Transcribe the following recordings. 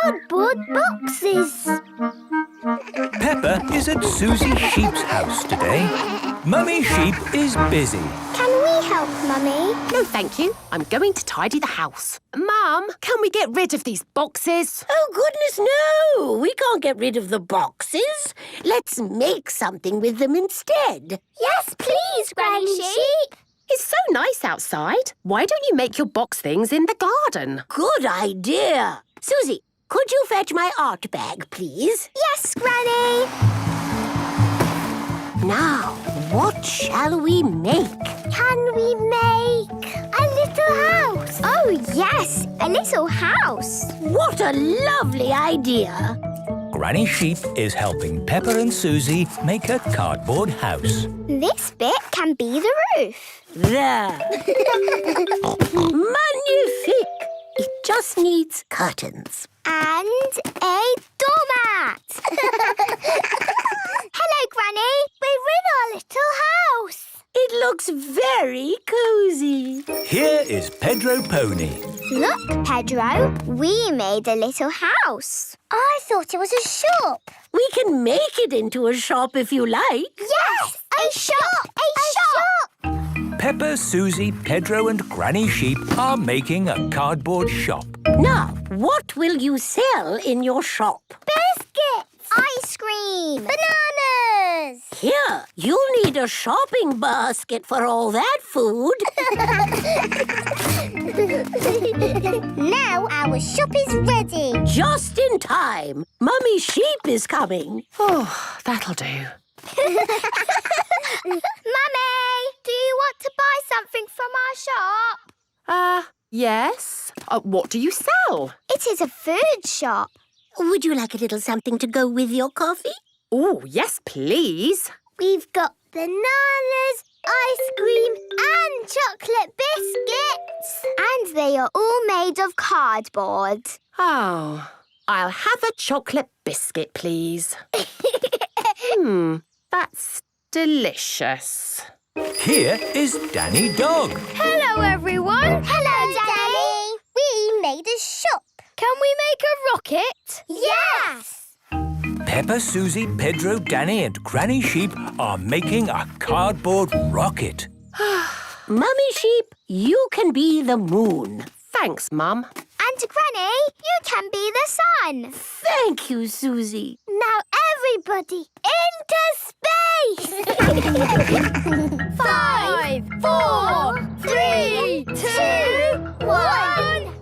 cardboard boxes. Peppa is at Susie Sheep's house today. Mummy Sheep is busy. Can we help, Mummy? No, thank you. I'm going to tidy the house. Mum, can we get rid of these boxes? Oh, goodness, no! We can't get rid of the boxes. Let's make something with them instead. Yes, please, Granny Sheep. It's so nice outside. Why don't you make your box things in the garden? Good idea. Susie, could you fetch my art bag, please? Yes, Granny. Now, what shall we make? Can we make a little house? Oh, yes, a little house. What a lovely idea. Granny Sheep is helping Peppa and Susie make a cardboard house. This bit can be the roof. There. Magnifique. It just needs curtains. And a doormat. Hello, Granny. We're in our little house. It looks very cosy. Here is Pedro Pony. Look, Pedro, we made a little house. I thought it was a shop. We can make it into a shop if you like. Yes, a shop, a shop. Peppa, Susie, Pedro and Granny Sheep are making a cardboard shop. Now, what will you sell in your shop? Biscuits, ice cream, bananas. Here, you'll need a shopping basket for all that food. Now our shop is ready. Just in time. Mummy Sheep is coming. Oh, that'll do. Mummy, do you want to buy something from our shop? Yes. What do you sell? It is a food shop. Would you like a little something to go with your coffee? Oh, yes, please. We've got bananas, ice cream and chocolate biscuits. And they are all made of cardboard. Oh, I'll have a chocolate biscuit, please. That's delicious. Here is Danny Dog. Hello, everyone. Hello, Danny. We made a shop. Can we make a rocket? Yes. Peppa, Susie, Pedro, Danny and Granny Sheep are making a cardboard rocket. Mummy Sheep, you can be the moon. Thanks, Mum. And Granny, you can be the sun. Thank you, Susie. Now everybody into space! 5, 4, 3, 2, 1.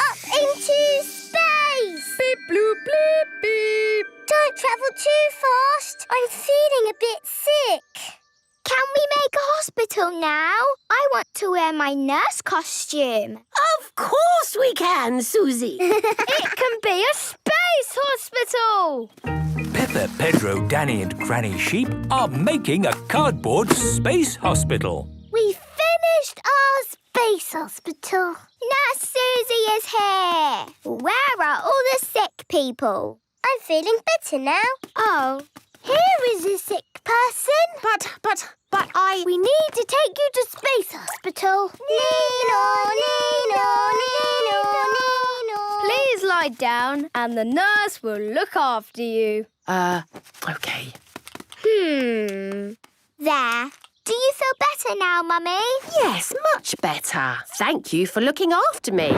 Up into space! Beep, bloop, bleep, beep. Don't travel too fast. I'm feeling a bit sick. Can we make a hospital now? I want to wear my nurse costume. Of course we can, Susie. It can be a space hospital. Peppa, Pedro, Danny and Granny Sheep are making a cardboard space hospital. We finished our space hospital. Nurse Susie is here. Where are all the sick people? I'm feeling better now. Oh, here is a sick person. But We need to take you to space hospital. Please lie down and the nurse will look after you. Okay. There. Do you feel better now, Mummy? Yes, much better. Thank you for looking after me.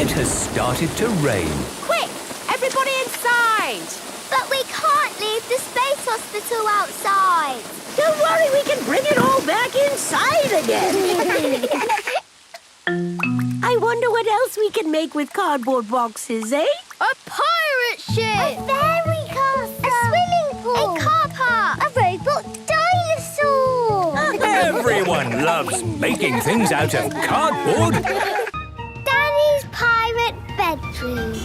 It has started to rain. Quick, everybody inside. But we can't leave the space hospital outside. Don't worry, we can bring it all back inside again. I wonder what else we can make with cardboard boxes, eh? A pirate ship! A fairy castle. A swimming pool. A car park. A robot dinosaur. Everyone loves making things out of cardboard. Danny's pirate bedroom.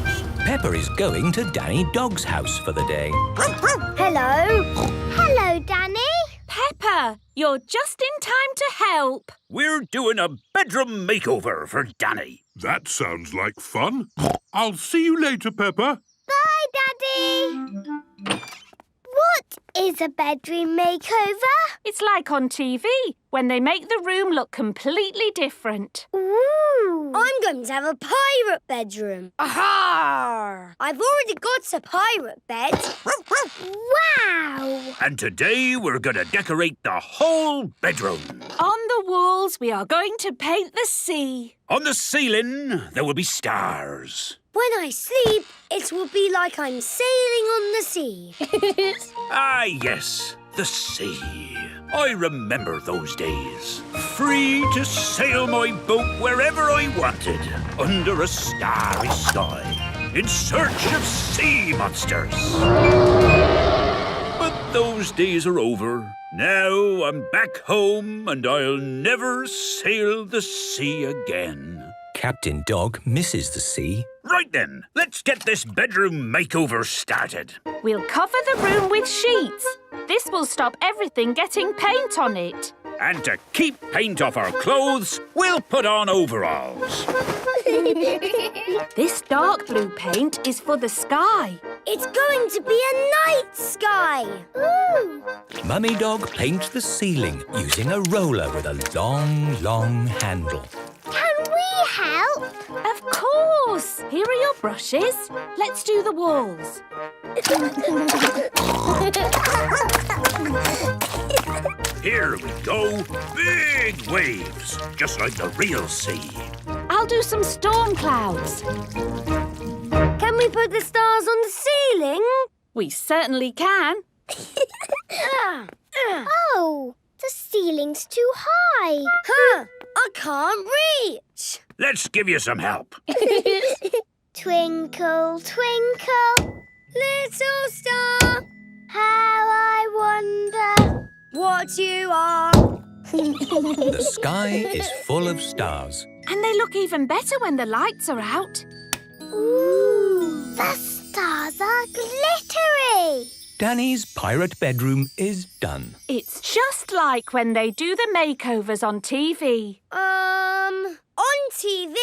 Peppa is going to Danny Dog's house for the day. Hello. Hello, Danny. Peppa, you're just in time to help. We're doing a bedroom makeover for Danny. That sounds like fun. I'll see you later, Peppa. Bye, Daddy. What is a bedroom makeover? It's like on TV, when they make the room look completely different. Ooh. I'm going to have a pirate bedroom. Aha! I've already got a pirate bed. Wow! And today we're going to decorate the whole bedroom. On the walls, we are going to paint the sea. On the ceiling, there will be stars. When I sleep, it will be like I'm sailing on the sea. Ah, yes, the sea. I remember those days. Free to sail my boat wherever I wanted, under a starry sky, in search of sea monsters. But those days are over. Now I'm back home and I'll never sail the sea again. Captain Dog misses the sea. Right then, let's get this bedroom makeover started. We'll cover the room with sheets. This will stop everything getting paint on it. And to keep paint off our clothes, we'll put on overalls. This dark blue paint is for the sky. It's going to be a night sky. Ooh! Mummy Dog paints the ceiling using a roller with a long, long handle. Can we help? Of course! Here are your brushes. Let's do the walls. Here we go. Big waves, just like the real sea. I'll do some storm clouds. Can we put the stars on the ceiling? We certainly can. Oh, the ceiling's too high. Huh, I can't reach. Let's give you some help. Twinkle, twinkle, little star, how I wonder what you are. The sky is full of stars. And they look even better when the lights are out. Ooh, the stars are glittery. Danny's pirate bedroom is done. It's just like when they do the makeovers on TV. On TV,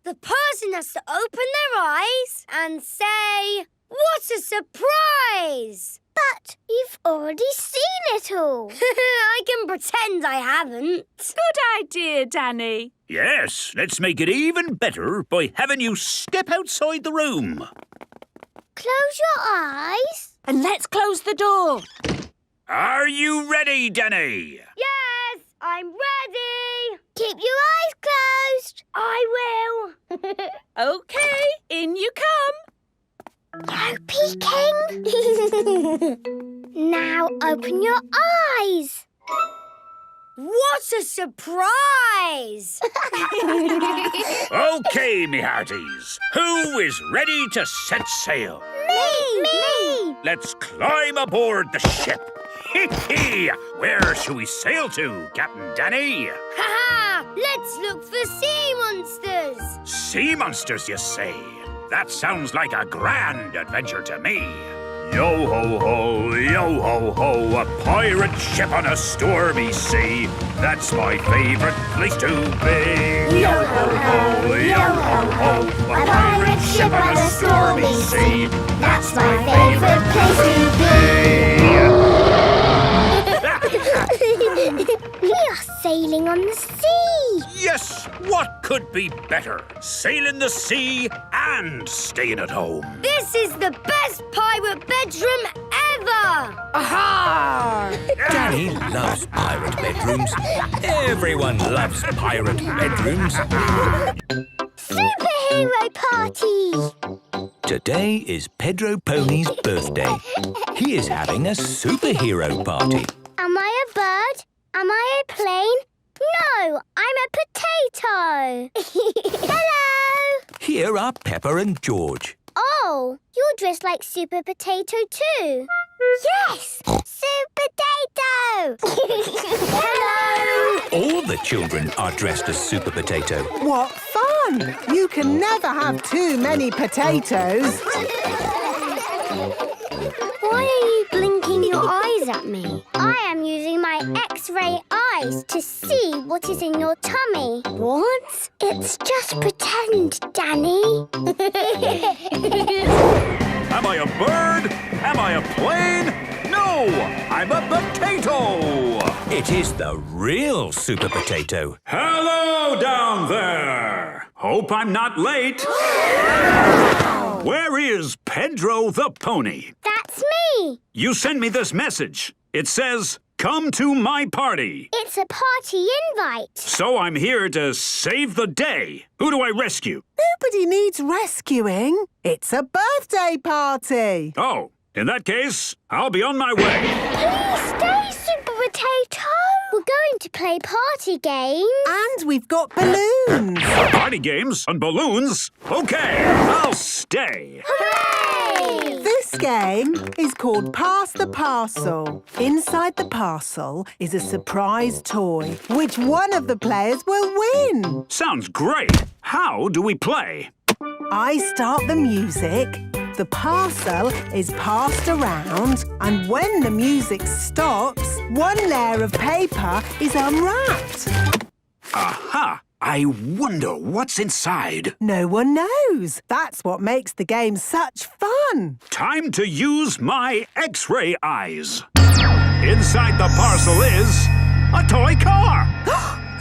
the person has to open their eyes and say, "What a surprise!" But you've already seen it all. I can pretend I haven't. Good idea, Danny. Yes, let's make it even better by having you step outside the room. Close your eyes. And let's close the door. Are you ready, Danny? Yes, I'm ready. Keep your eyes closed. I will. OK, in you come. No peeking. Now open your eyes. What a surprise! OK, me hearties. Who is ready to set sail? Me! Let's climb aboard the ship. Hee-hee! Where shall we sail to, Captain Danny? Ha-ha! Let's look for sea monsters. Sea monsters, you say? That sounds like a grand adventure to me. Yo-ho-ho, yo-ho-ho, a pirate ship on a stormy sea. That's my favorite place to be. Yo-ho-ho, yo-ho-ho, a pirate ship on a stormy sea. That's my favorite place to be. We are sailing on the sea. Yes, what could be better? Sailing the sea and staying at home. This is the best pirate bedroom ever. Aha! Danny loves pirate bedrooms. Everyone loves pirate bedrooms. Superhero party. Today is Pedro Pony's birthday. He is having a superhero party. Am I a bird? Am I a plane? No, I'm a potato. Hello. Here are Peppa and George. Oh, you're dressed like Super Potato too. Yes, Super Potato. Hello. All the children are dressed as Super Potato. What fun! You can never have too many potatoes. Why are you blinking your eyes at me? I am using my X-ray eyes to see what is in your tummy. What? It's just pretend, Danny. Am I a bird? Am I a plane? No, I'm a potato. It is the real Super Potato. Hello down there. Hope I'm not late. Where is Pedro the pony? That's me. You sent me this message. It says, "Come to my party." It's a party invite. So I'm here to save the day. Who do I rescue? Nobody needs rescuing. It's a birthday party. Oh, in that case, I'll be on my way. Please stay, Super Potato. We're going to play party games. And we've got balloons. Party games and balloons? Okay, I'll stay. Hooray! This game is called Pass the Parcel. Inside the parcel is a surprise toy. Which one of the players will win? Sounds great. How do we play? I start the music, the parcel is passed around, and when the music stops, one layer of paper is unwrapped. Aha! I wonder what's inside. No one knows. That's what makes the game such fun. Time to use my X-ray eyes. Inside the parcel is a toy car.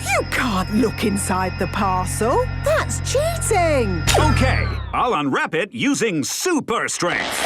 You can't look inside the parcel. That's cheating. Okay, I'll unwrap it using super strength.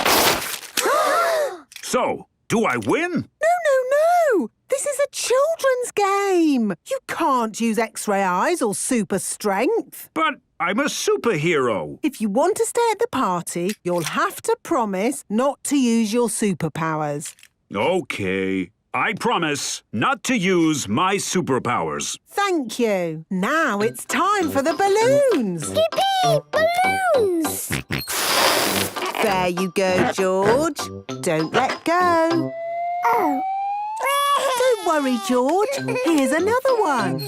So, do I win? No. This is a children's game. You can't use X-ray eyes or super strength. But I'm a superhero. If you want to stay at the party, you'll have to promise not to use your superpowers. Okay, I promise not to use my superpowers. Thank you. Now it's time for the balloons. Yippee! Balloons! There you go, George. Don't let go. Oh. Don't worry, George. Here's another one.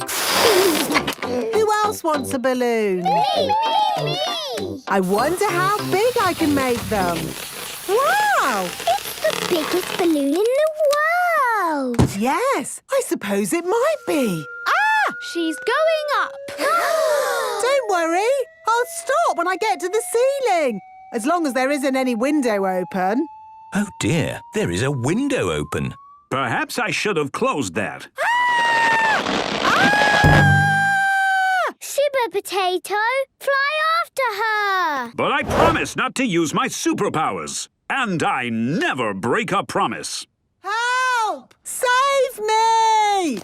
Who else wants a balloon? Me! I wonder how big I can make them. Wow! It's the biggest balloon in the world. Yes, I suppose it might be. Ah! She's going up. Don't worry. I'll stop when I get to the ceiling. As long as there isn't any window open. Oh dear, there is a window open. Perhaps I should have closed that. Super Potato, fly after her. But I promise not to use my superpowers. And I never break a promise. Help! Save me!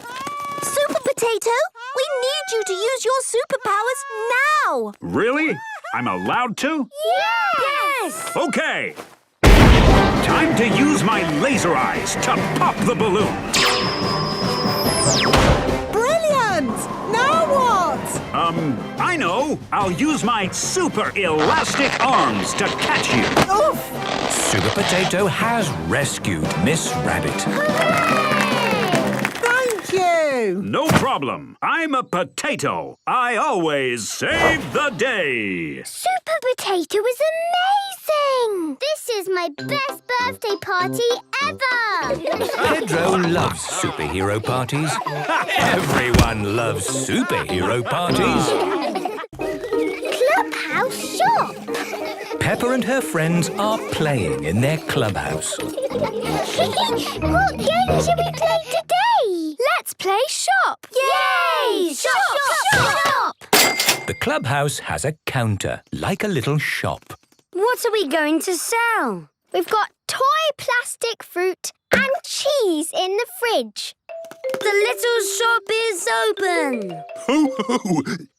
Super Potato, we need you to use your superpowers now. Really? I'm allowed to? Yes! Okay. Time to use my laser eyes to pop the balloon. Brilliant! Now what? I know. I'll use my super elastic arms to catch you. Oof! Super Potato has rescued Miss Rabbit. Thank you! No problem. I'm a potato. I always save the day. Super Potato is amazing! This is my best birthday party ever! Pedro loves superhero parties. Everyone loves superhero parties. Clubhouse Shop! Peppa and her friends are playing in their clubhouse. What game should we play today? Let's play shop. Yay! Shop! The clubhouse has a counter, like a little shop. What are we going to sell? We've got toy plastic fruit and cheese in the fridge. The little shop is open. Ho, ho!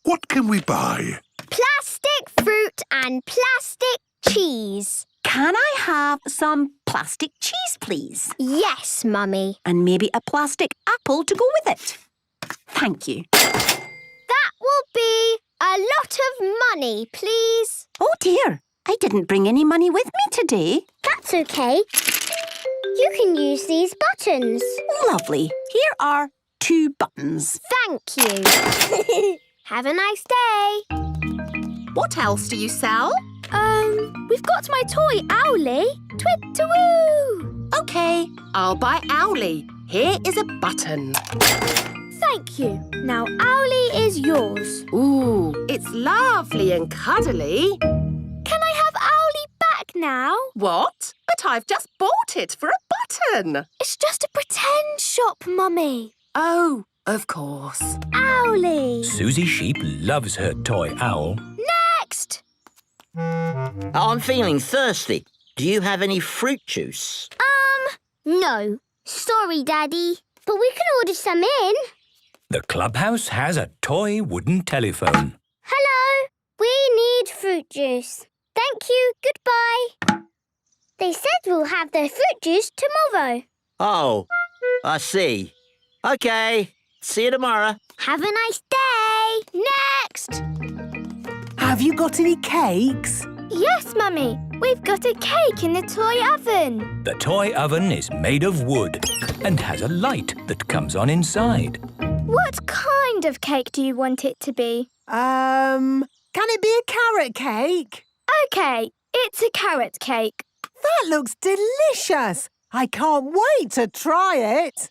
What can we buy? Plastic fruit and plastic cheese. Can I have some plastic cheese, please? Yes, Mummy. And maybe a plastic apple to go with it. Thank you. That will be a lot of money, please. Oh dear, I didn't bring any money with me today. That's okay. You can use these buttons. Lovely. Here are 2 buttons. Thank you. Have a nice day. What else do you sell? We've got my toy Owlie. Twit-to-woo! OK, I'll buy Owlie. Here is a button. Thank you. Now Owlie is yours. Ooh, it's lovely and cuddly. Can I have Owlie back now? What? But I've just bought it for a button. It's just a pretend shop, Mummy. Oh, Of course. Owlie. Susie Sheep loves her toy owl. Next. I'm feeling thirsty. Do you have any fruit juice? No. Sorry, Daddy. But we can order some in. The clubhouse has a toy wooden telephone. Hello. We need fruit juice. Thank you. Goodbye. They said we'll have the fruit juice tomorrow. Oh, I see. OK. See you tomorrow. Have a nice day. Next. Have you got any cakes? Yes, Mummy. We've got a cake in the toy oven. The toy oven is made of wood and has a light that comes on inside. What kind of cake do you want it to be? Can it be a carrot cake? OK, it's a carrot cake. That looks delicious. I can't wait to try it.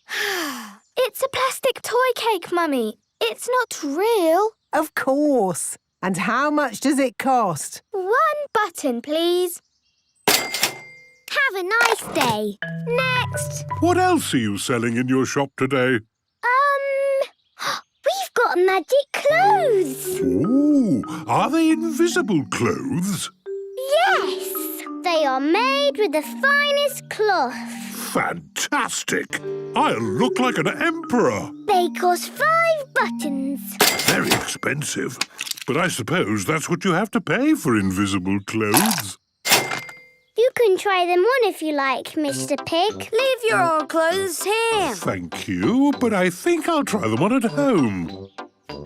It's a plastic toy cake, Mummy. It's not real. Of course. And how much does it cost? 1 button, please. Have a nice day. Next. What else are you selling in your shop today? We've got magic clothes. Ooh, are they invisible clothes? Yes. They are made with the finest cloth. Fantastic! I'll look like an emperor. They cost 5 buttons. Very expensive. But I suppose that's what you have to pay for invisible clothes. You can try them on if you like, Mr. Pig. Leave your old clothes here. Thank you, but I think I'll try them on at home.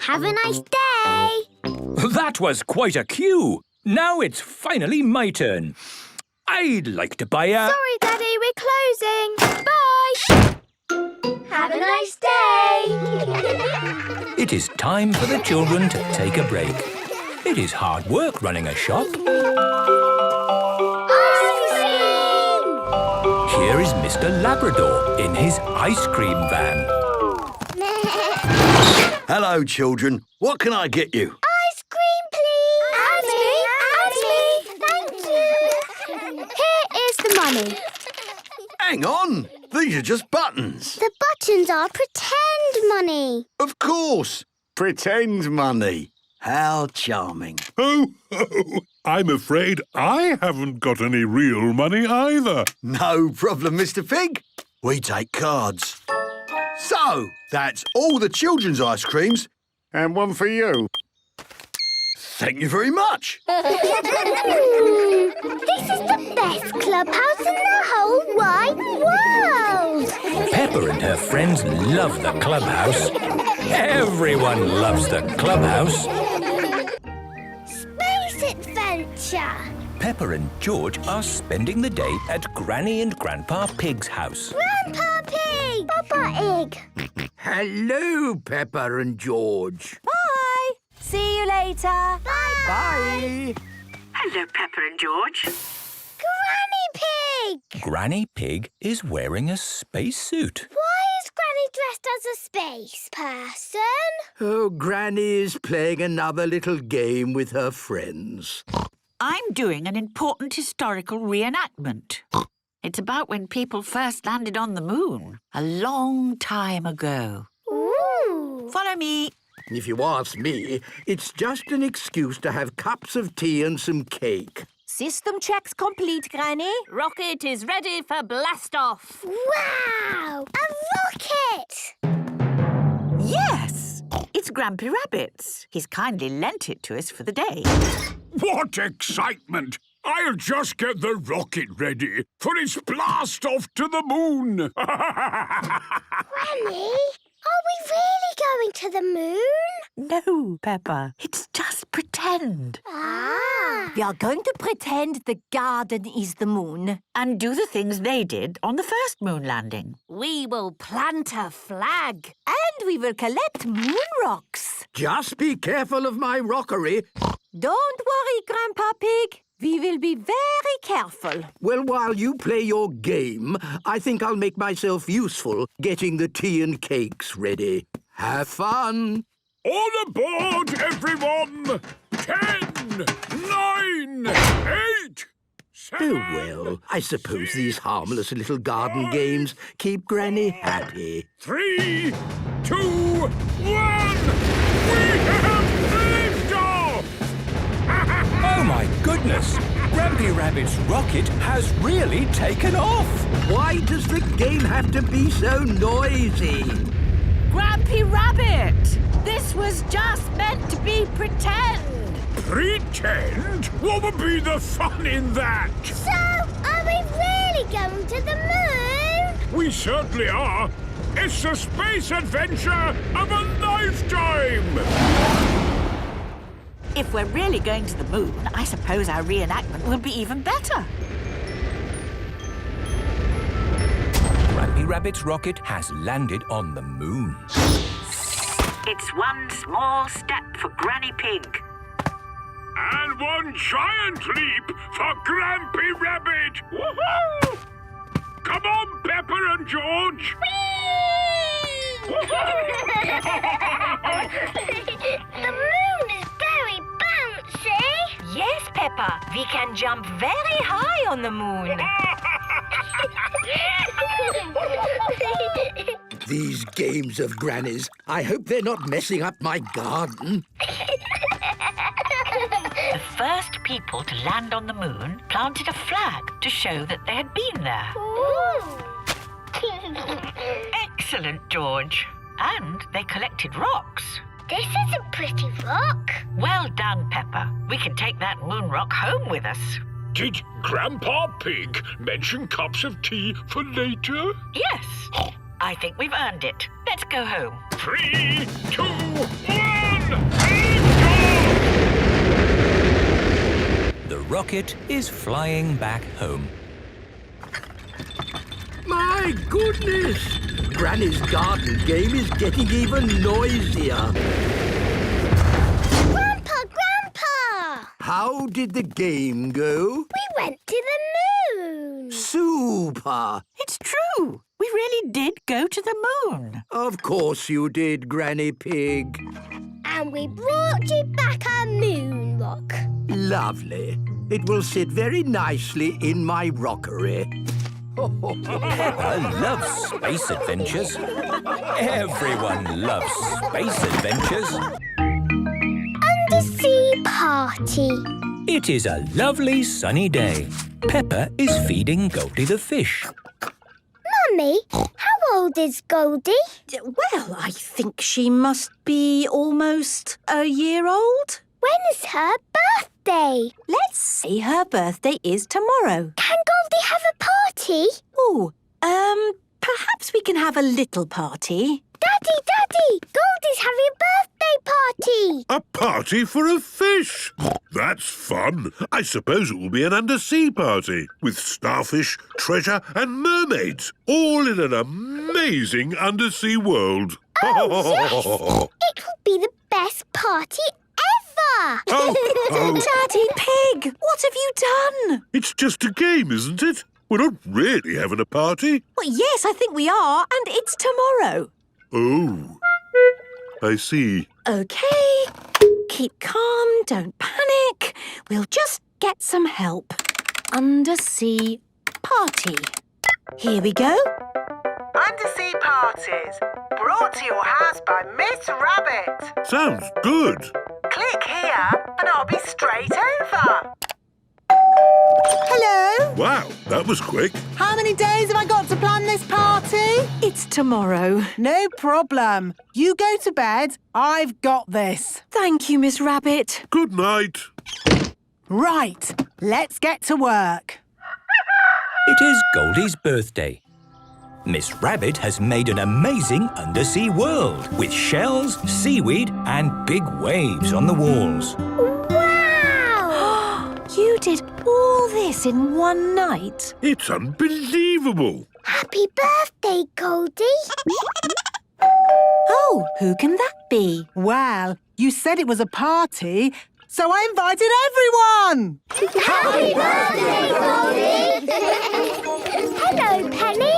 Have a nice day. That was quite a queue. Now it's finally my turn. I'd like to buy a... Sorry, Daddy, we're closing. Bye. Have a nice day. It is time for the children to take a break. It is hard work running a shop. Here is Mr. Labrador in his ice cream van. Hello, children. What can I get you? Ice cream, please. And me. Thank you. Here is the money. Hang on. These are just buttons. The buttons are pretend money. Of course. Pretend money. How charming. Ho, ho! I'm afraid I haven't got any real money either. No problem, Mr. Pig. We take cards. So, that's all the children's ice creams. And one for you. Thank you very much. This is the best clubhouse in the whole wide world. Peppa and her friends love the clubhouse. Everyone loves the clubhouse. Space adventure. Peppa and George are spending the day at Granny and Grandpa Pig's house. Grandpa Pig. Papa Egg. Hello, Peppa and George. Bye. See you later. Bye. Bye. Hello, Peppa and George. Granny Pig. Granny Pig is wearing a spacesuit. Why is Granny dressed as a space person? Oh, Granny is playing another little game with her friends. I'm doing an important historical reenactment. It's about when people first landed on the moon, a long time ago. Ooh. Follow me. If you ask me, it's just an excuse to have cups of tea and some cake. System checks complete, Granny. Rocket is ready for blast-off. Wow! A rocket! Yes, it's Grampy Rabbit's. He's kindly lent it to us for the day. What excitement! I'll just get the rocket ready for its blast off to the moon. Granny, are we really going to the moon? No, Peppa, it's just pretend. Ah! We are going to pretend the garden is the moon. And do the things they did on the first moon landing. We will plant a flag. And we will collect moon rocks. Just be careful of my rockery. Don't worry, Grandpa Pig. We will be very careful. Well, while you play your game, I think I'll make myself useful getting the tea and cakes ready. Have fun. All aboard, everyone! 10, 9, 8, Oh, well, I suppose these harmless little garden games keep Granny happy. 3, 2, 1! We have liftoff! Oh, my goodness! Grampy Rabbit's rocket has really taken off! Why does the game have to be so noisy? Grampy Rabbit! This was just meant to be pretend! Pretend? What would be the fun in that? So, are we really going to the moon? We certainly are. It's the space adventure of a lifetime! If we're really going to the moon, I suppose our reenactment will be even better. Grampy Rabbit's rocket has landed on the moon. It's one small step for Granny Pig. And one giant leap for Grampy Rabbit! Woohoo! Come on, Peppa and George! The moon is very bouncy. Yes, Peppa. We can jump very high on the moon. These games of Granny's. I hope they're not messing up my garden. The first people to land on the moon planted a flag to show that they had been there. Excellent, George. And they collected rocks. This is a pretty rock. Well done, Peppa. We can take that moon rock home with us. Did Grandpa Pig mention cups of tea for later? Yes. I think we've earned it. Let's go home. 3, 2, 1! The rocket is flying back home. My goodness! Granny's garden game is getting even noisier. Grandpa! How did the game go? We went to the moon. Super! It's true. We really did go to the moon. Of course you did, Granny Pig. And we brought you back a moon rock. Lovely. It will sit very nicely in my rockery. Peppa loves space adventures. Everyone loves space adventures. Undersea Party. It is a lovely sunny day. Peppa is feeding Goldie the fish. Mummy, how old is Goldie? Well, I think she must be almost a year old. When is her birthday? Let's say her birthday is tomorrow. Can Goldie have a party? Oh, perhaps we can have a little party. Daddy, Goldie's having a birthday party. A party for a fish? That's fun. I suppose it will be an undersea party with starfish, treasure and mermaids, all in an amazing undersea world. Oh, yes! It will be the best party ever! Daddy Pig, what have you done? It's just a game, isn't it? We're not really having a party. Well, yes, I think we are, and it's tomorrow. Oh, I see. OK. Keep calm, don't panic. We'll just get some help. Undersea Party. Here we go. Undersea Parties, brought to your house by Miss Rabbit. Sounds good. Click here and I'll be straight over. Hello? Wow, that was quick. How many days have I got to plan this party? It's tomorrow. No problem. You go to bed. I've got this. Thank you, Miss Rabbit. Good night. Right, let's get to work. It is Goldie's birthday. Miss Rabbit has made an amazing undersea world with shells, seaweed and big waves on the walls. Wow! You did all this in one night? It's unbelievable. Happy birthday, Goldie. Oh, who can that be? Well, you said it was a party, so I invited everyone. Happy birthday, Goldie! Hello, Penny.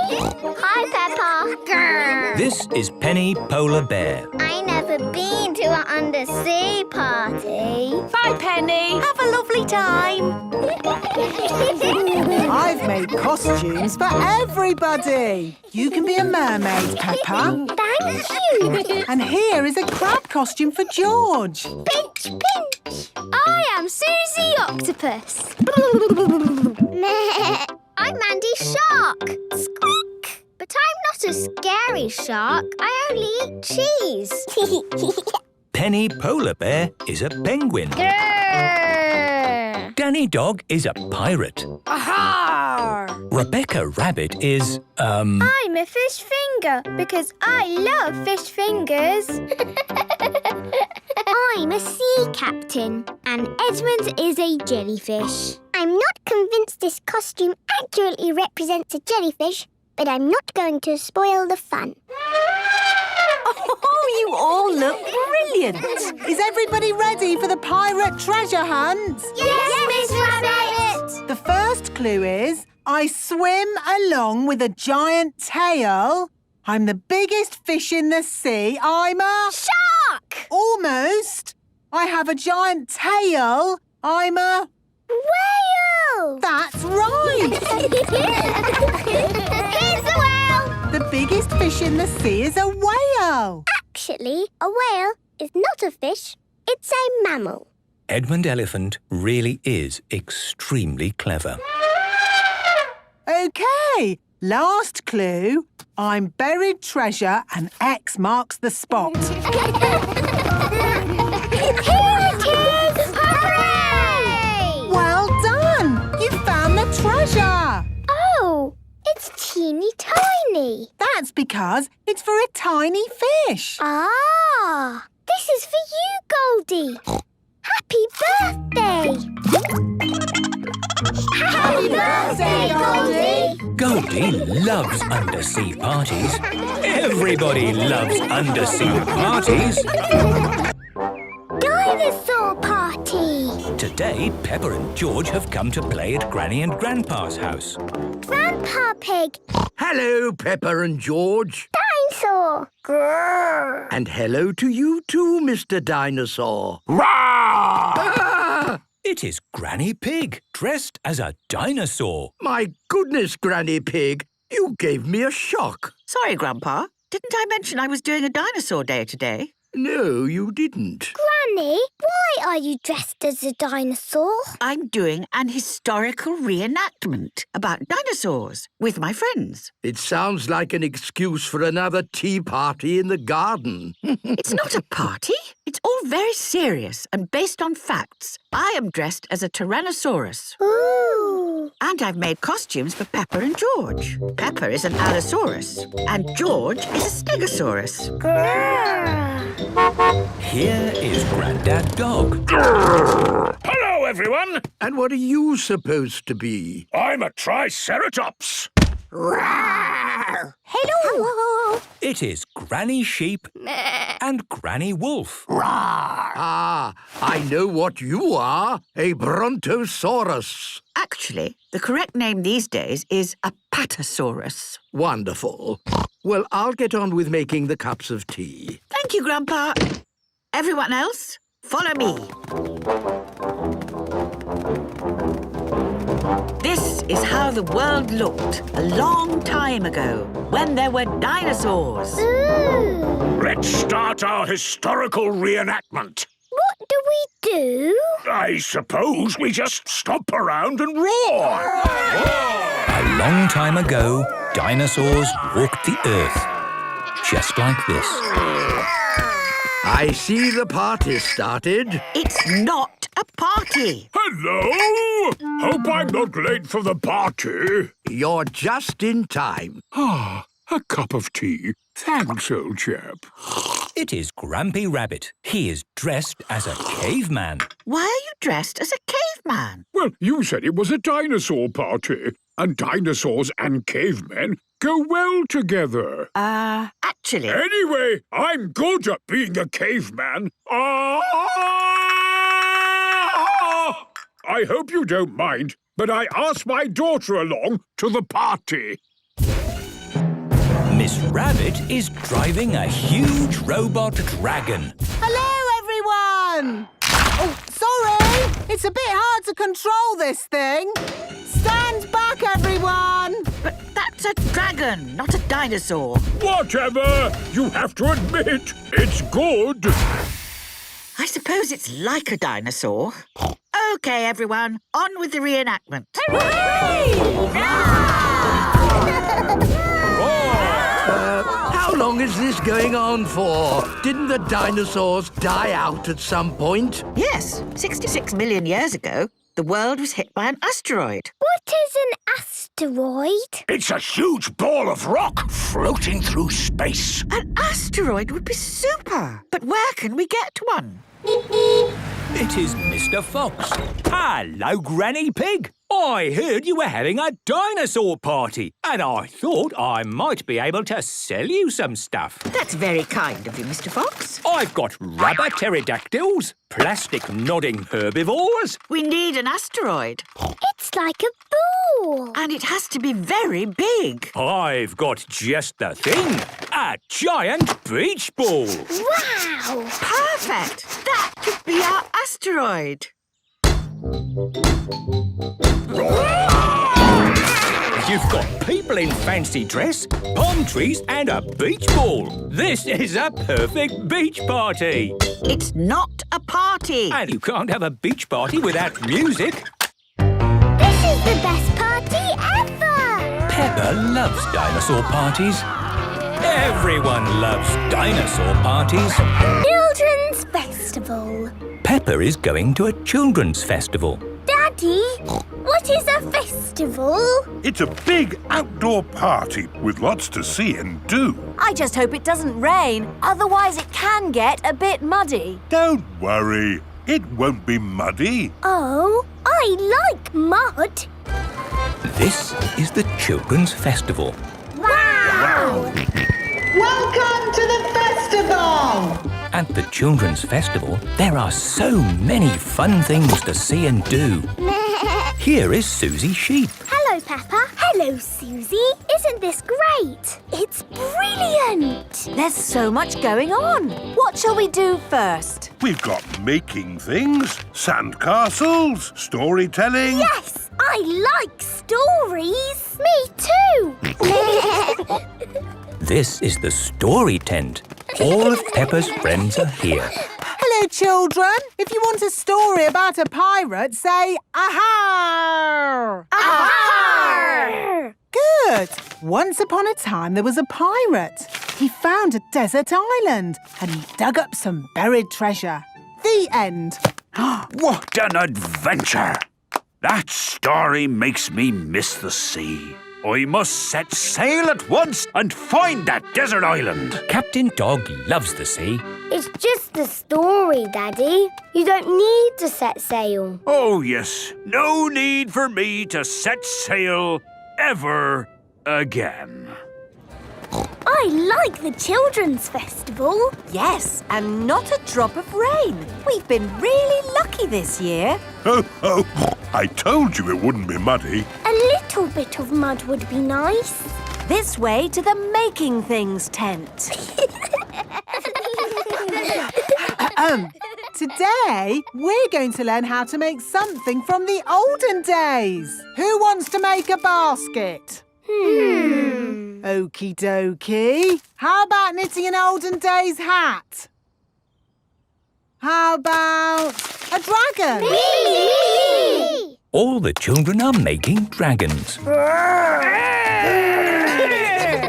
Hi, Peppa. This is Penny Polar Bear. I never never been to an undersea party. Bye, Penny. Have a lovely time. I've made costumes for everybody. You can be a mermaid, Peppa. Thank you. And here is a crab costume for George. Pinch, pinch. I am Susie Octopus. I'm Mandy Shark. Squeak. But I'm not a scary shark. I only eat cheese. Penny Polar Bear is a penguin. Grrr. Danny Dog is a pirate. Aha! Rebecca Rabbit is, I'm a fish finger because I love fish fingers. I'm a sea captain, and Edmund is a jellyfish. I'm not convinced this costume accurately represents a jellyfish, but I'm not going to spoil the fun. Oh, you all look brilliant. Is everybody ready for the pirate treasure hunt? Yes, Miss Rabbit! The first clue is, I swim along with a giant tail. I'm the biggest fish in the sea. I'm a... Shark! Almost. I have a giant tail. I'm a... Whale! That's right. Here's a whale! The biggest fish in the sea is a whale. Actually, a whale is not a fish. It's a mammal. Edmund Elephant really is extremely clever. OK, last clue. I'm buried treasure and X marks the spot. Here it is! Hooray! Well done! You found the treasure! Oh, it's teeny tiny. That's because it's for a tiny fish. Ah, this is for you, Goldie. Happy birthday! Happy birthday, Goldie! Goldie loves undersea parties. Everybody loves undersea parties. Dinosaur Party! Today, Peppa and George have come to play at Granny and Grandpa's house. Grandpa Pig! Hello, Peppa and George. Dinosaur! Grrr! And hello to you too, Mr. Dinosaur. It is Granny Pig, dressed as a dinosaur. My goodness, Granny Pig, you gave me a shock. Sorry, Grandpa. Didn't I mention I was doing a dinosaur day today? No, you didn't. Granny, why are you dressed as a dinosaur? I'm doing an historical reenactment about dinosaurs with my friends. It sounds like an excuse for another tea party in the garden. It's not a party. It's all very serious and based on facts. I am dressed as a Tyrannosaurus. Ooh! And I've made costumes for Peppa and George. Peppa is an Allosaurus and George is a Stegosaurus. Grrr! Here is Grandad Dog. Hello, everyone. And what are you supposed to be? I'm a Triceratops. Hello! It is Granny Sheep and Granny Wolf. Ah, I know what you are. A Brontosaurus. Actually, the correct name these days is a Patasaurus. Wonderful. Well, I'll get on with making the cups of tea. Thank you, Grandpa. Everyone else, follow me. This is how the world looked a long time ago, when there were dinosaurs. Ooh! Let's start our historical reenactment. What do we do? I suppose we just stomp around and roar. A long time ago, dinosaurs walked the earth. Just like this. I see the party started. It's not a party. Hello! Hope I'm not late for the party. You're just in time. Ah, a cup of tea. Thanks, old chap. It is Grampy Rabbit. He is dressed as a caveman. Why are you dressed as a caveman? Well, you said it was a dinosaur party, and dinosaurs and cavemen go well together. Actually... Anyway, I'm good at being a caveman. I hope you don't mind, but I asked my daughter along to the party. Miss Rabbit is driving a huge robot dragon. Hello, everyone! Oh, sorry! It's a bit hard to control this thing. Stand back, everyone! But that's a dragon, not a dinosaur. Whatever! You have to admit, it's good. I suppose it's like a dinosaur. OK, everyone, on with the reenactment. How long is this going on for? Didn't the dinosaurs die out at some point? Yes, 66 million years ago, the world was hit by an asteroid. What is an asteroid? It's a huge ball of rock floating through space. An asteroid would be super. But where can we get one? It is Mr. Fox. Hello, Granny Pig. I heard you were having a dinosaur party, and I thought I might be able to sell you some stuff. That's very kind of you, Mr. Fox. I've got rubber pterodactyls, plastic nodding herbivores. We need an asteroid. It's like a ball. And it has to be very big. I've got just the thing. A giant beach ball. Wow! Perfect. That could be our asteroid. You've got people in fancy dress, palm trees and a beach ball. This is a perfect beach party. It's not a party. And you can't have a beach party without music. This is the best party ever! Peppa loves dinosaur parties. Everyone loves dinosaur parties. Children's Festival. Peppa is going to a children's festival. Daddy, what is a festival? It's a big outdoor party with lots to see and do. I just hope it doesn't rain, otherwise it can get a bit muddy. Don't worry, it won't be muddy. Oh, I like mud. This is the children's festival. Wow! Welcome to the festival! At the children's festival, there are so many fun things to see and do. Here is Susie Sheep. Hello, Peppa. Hello, Susie. Isn't this great? It's brilliant. There's so much going on. What shall we do first? We've got making things, sandcastles, storytelling. Yes, I like stories. Me too. This is the story tent. All of Peppa's friends are here. Hello, children. If you want a story about a pirate, say aha! Aha! Good. Once upon a time, there was a pirate. He found a desert island and he dug up some buried treasure. The end. What an adventure! That story makes me miss the sea. I must set sail at once and find that desert island. Captain Dog loves the sea. It's just the story, Daddy. You don't need to set sail. Oh, yes. No need for me to set sail ever again. I like the Children's Festival. Yes, and not a drop of rain. We've been really lucky this year. Oh, I told you it wouldn't be muddy. A little bit of mud would be nice. This way to the making things tent. Today, we're going to learn how to make something from the olden days. Who wants to make a basket? Okie dokie. How about knitting an olden days hat? How about a dragon? Me! All the children are making dragons.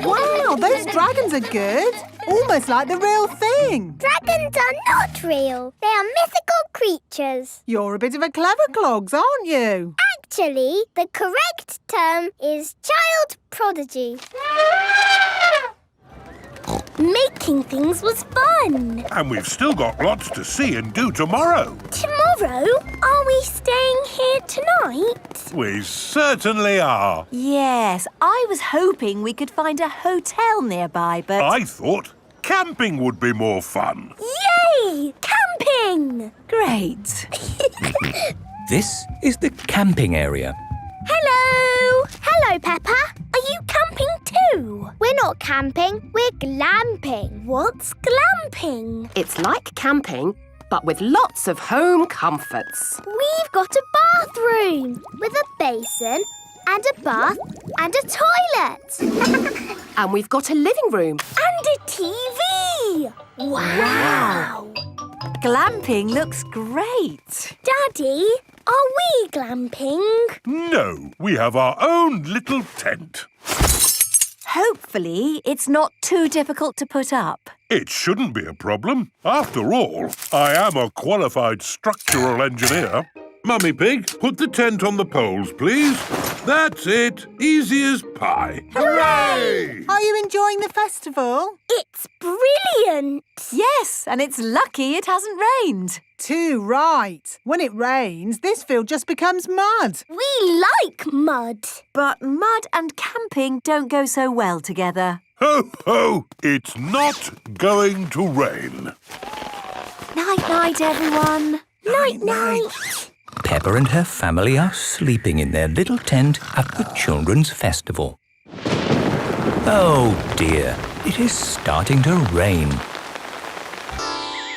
Wow, those dragons are good. Almost like the real thing. Dragons are not real. They are mythical creatures. You're a bit of a clever clogs, aren't you? Actually, the correct term is child prodigy. Making things was fun. And we've still got lots to see and do tomorrow. Tomorrow? Are we staying here tonight? We certainly are. Yes, I was hoping we could find a hotel nearby, but... I thought camping would be more fun. Yay! Camping! Great. This is the camping area. Hello! Hello, Peppa. Are you camping No, we're not camping, we're glamping. What's glamping? It's like camping, but with lots of home comforts. We've got a bathroom with a basin and a bath and a toilet. And we've got a living room. And a TV. Wow. Glamping looks great. Daddy, are we glamping? No, we have our own little tent. Hopefully, it's not too difficult to put up. It shouldn't be a problem. After all, I am a qualified structural engineer. Mummy Pig, put the tent on the poles, please. That's it. Easy as pie. Hooray! Are you enjoying the festival? It's brilliant. Yes, and it's lucky it hasn't rained. Too right. When it rains, this field just becomes mud. We like mud. But mud and camping don't go so well together. Ho, ho! It's not going to rain. Night-night, everyone. Night-night. Peppa and her family are sleeping in their little tent at the children's festival. Oh dear, it is starting to rain.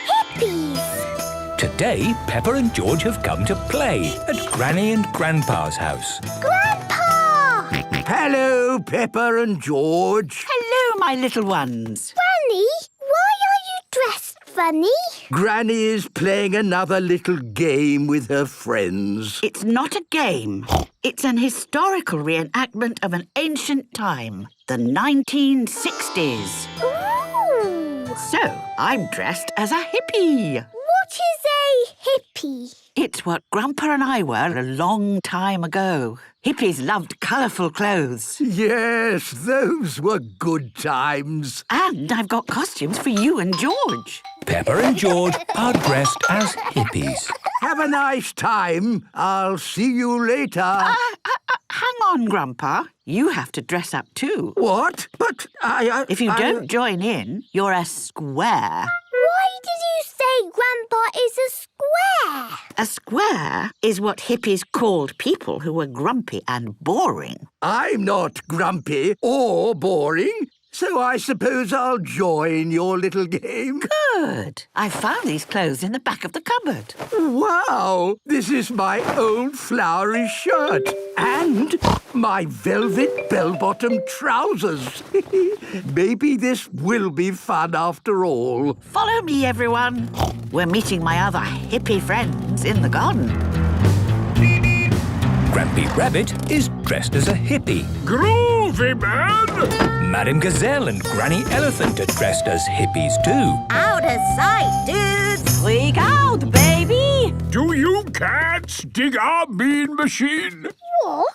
Hippies. Today, Peppa and George have come to play at Granny and Grandpa's house. Grandpa! Hello, Peppa and George. Hello, my little ones. Granny, why are you dressed funny? Granny is playing another little game with her friends. It's not a game. It's an historical reenactment of an ancient time, the 1960s. Ooh. So, I'm dressed as a hippie. What is a hippie? It's what Grandpa and I were a long time ago. Hippies loved colourful clothes. Yes, those were good times. And I've got costumes for you and George. Peppa and George are dressed as hippies. Have a nice time. I'll see you later. Hang on, Grandpa. You have to dress up too. What? But If you don't join in, you're a square. Why did you say Grandpa is a square? A square is what hippies called people who were grumpy and boring. I'm not grumpy or boring, so I suppose I'll join your little game. Good. I found these clothes in the back of the cupboard. Wow! This is my old flowery shirt and my velvet bell-bottom trousers. Maybe this will be fun after all. Follow me, everyone. We're meeting my other hippie friends in the garden. Grampy Rabbit is dressed as a hippie. Groovy, man! Madam Gazelle and Granny Elephant are dressed as hippies too. Out of sight, dudes. Freak out, baby. Do you cats dig our mean machine? What?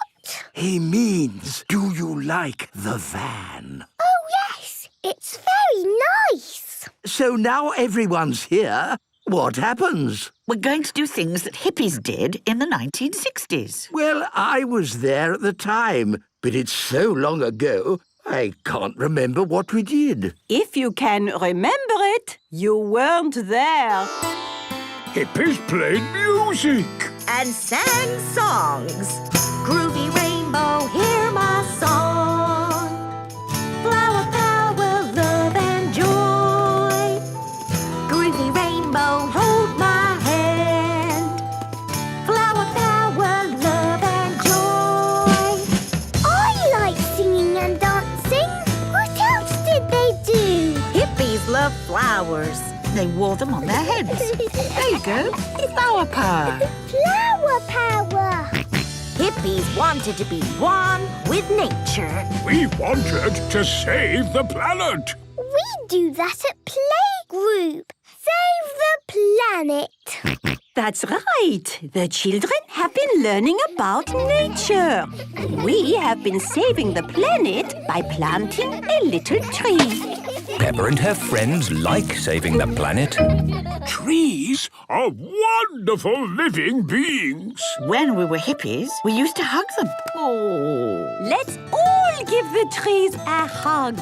He means, do you like the van? Oh, yes. It's very nice. So now everyone's here. What happens? We're going to do things that hippies did in the 1960s. Well, I was there at the time, but it's so long ago, I can't remember what we did. If you can remember it, you weren't there. Hippies played music. And sang songs. Groovy rainbow, hear my song. Flower power, love and joy. Groovy rainbow, hold my hand. Flower power, love and joy. I like singing and dancing. What else did they do? Hippies love flowers. They wore them on their heads. There you go. Flower power. Flower power. Hippies wanted to be one with nature. We wanted to save the planet. We do that at playgroup. Save the planet. That's right. The children have been learning about nature. We have been saving the planet by planting a little tree. Peppa and her friends like saving the planet. Trees are wonderful living beings. When we were hippies, we used to hug them. Oh. Let's all give the trees a hug.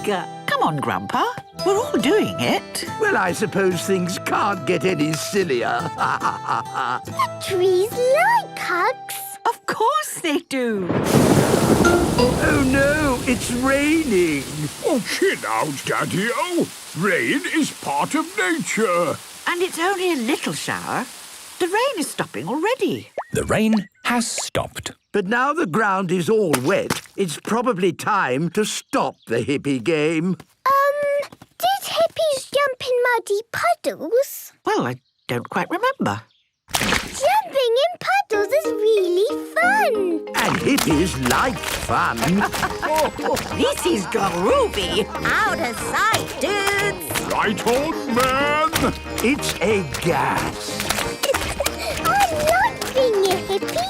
Come on, Grandpa. We're all doing it. Well, I suppose things can't get any sillier. The trees like hugs. Of course they do. Oh no, It's raining. Oh, chill out, Daddy-o. Rain is part of nature. And it's only a little shower. The rain is stopping already. The rain has stopped. But now the ground is all wet, it's probably time to stop the hippie game. Did hippies jump in muddy puddles? Well, I don't quite remember. Jumping in puddles is really fun. And hippies like fun. This is groovy. Out of sight, dudes. Right on, man. It's a gas. I like being a hippie.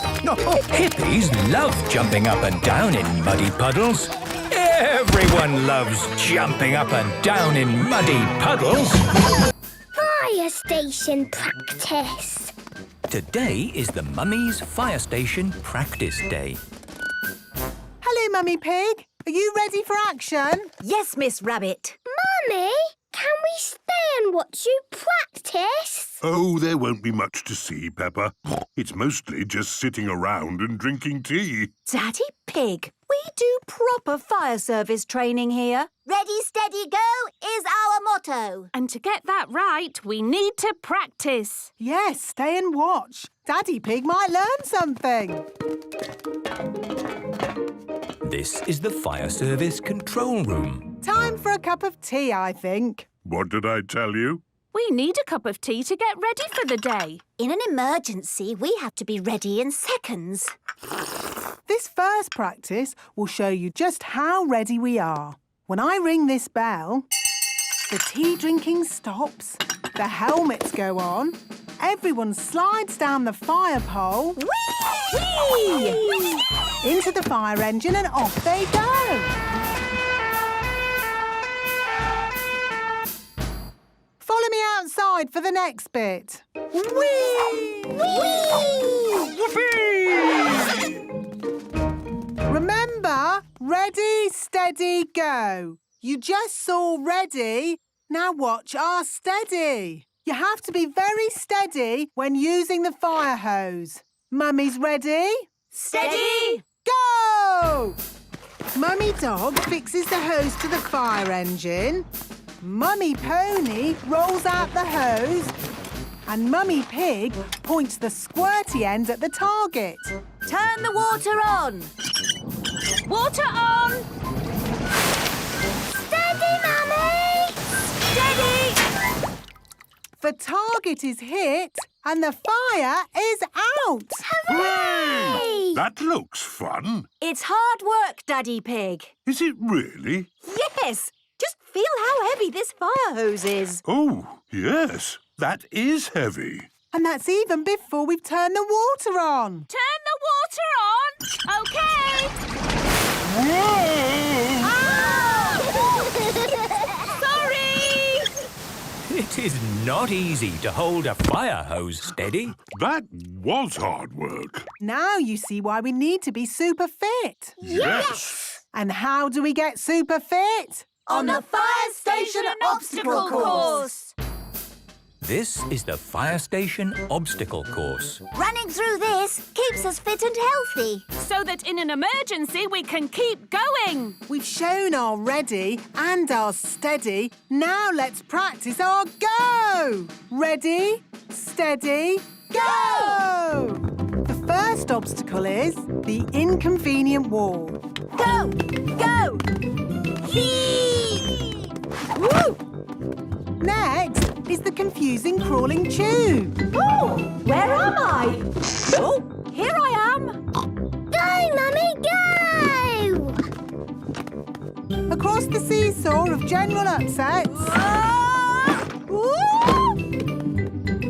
Hippies love jumping up and down in muddy puddles. Everyone loves jumping up and down in muddy puddles. Fire station practice. Today is the Mummy's Fire Station Practice Day. Hello, Mummy Pig. Are you ready for action? Yes, Miss Rabbit. Mummy, can we stay and watch you practice? Oh, there won't be much to see, Peppa. It's mostly just sitting around and drinking tea. Daddy Pig, we do proper fire service training here. Ready, steady, go is our motto. And to get that right, we need to practice. Yes, stay and watch. Daddy Pig might learn something. This is the Fire Service Control Room. Time for a cup of tea, I think. What did I tell you? We need a cup of tea to get ready for the day. In an emergency, we have to be ready in seconds. This first practice will show you just how ready we are. When I ring this bell, the tea drinking stops, the helmets go on, everyone slides down the fire pole, whee! Into the fire engine and off they go. Follow me outside for the next bit. Whee! Remember, ready, steady, go. You just saw ready. Now watch our steady. You have to be very steady when using the fire hose. Mummy's ready? Steady! Go! Mummy Dog fixes the hose to the fire engine. Mummy Pony rolls out the hose. And Mummy Pig points the squirty end at the target. Turn the water on. Water on! Steady, Mummy! Steady! The target is hit and the fire is out. Hooray! That looks fun. It's hard work, Daddy Pig. Is it really? Yes! Just feel how heavy this fire hose is. Oh, yes. That is heavy. And that's even before we've turned the water on. Turn the water on! OK! Sorry! It is not easy to hold a fire hose steady. That was hard work. Now you see why we need to be super fit. Yes! And how do we get super fit? On the Fire Station Obstacle Course. This is the Fire Station Obstacle Course. Running through this keeps us fit and healthy. So that in an emergency we can keep going. We've shown our ready and our steady. Now let's practice our go. Ready, steady, go! The first obstacle is the inconvenient wall. Go! Go! Whee! Woo! Next is the confusing crawling tube. Oh, where am I? Oh, here I am. Go, Mummy, go! Across the seesaw of general upsets. Woo!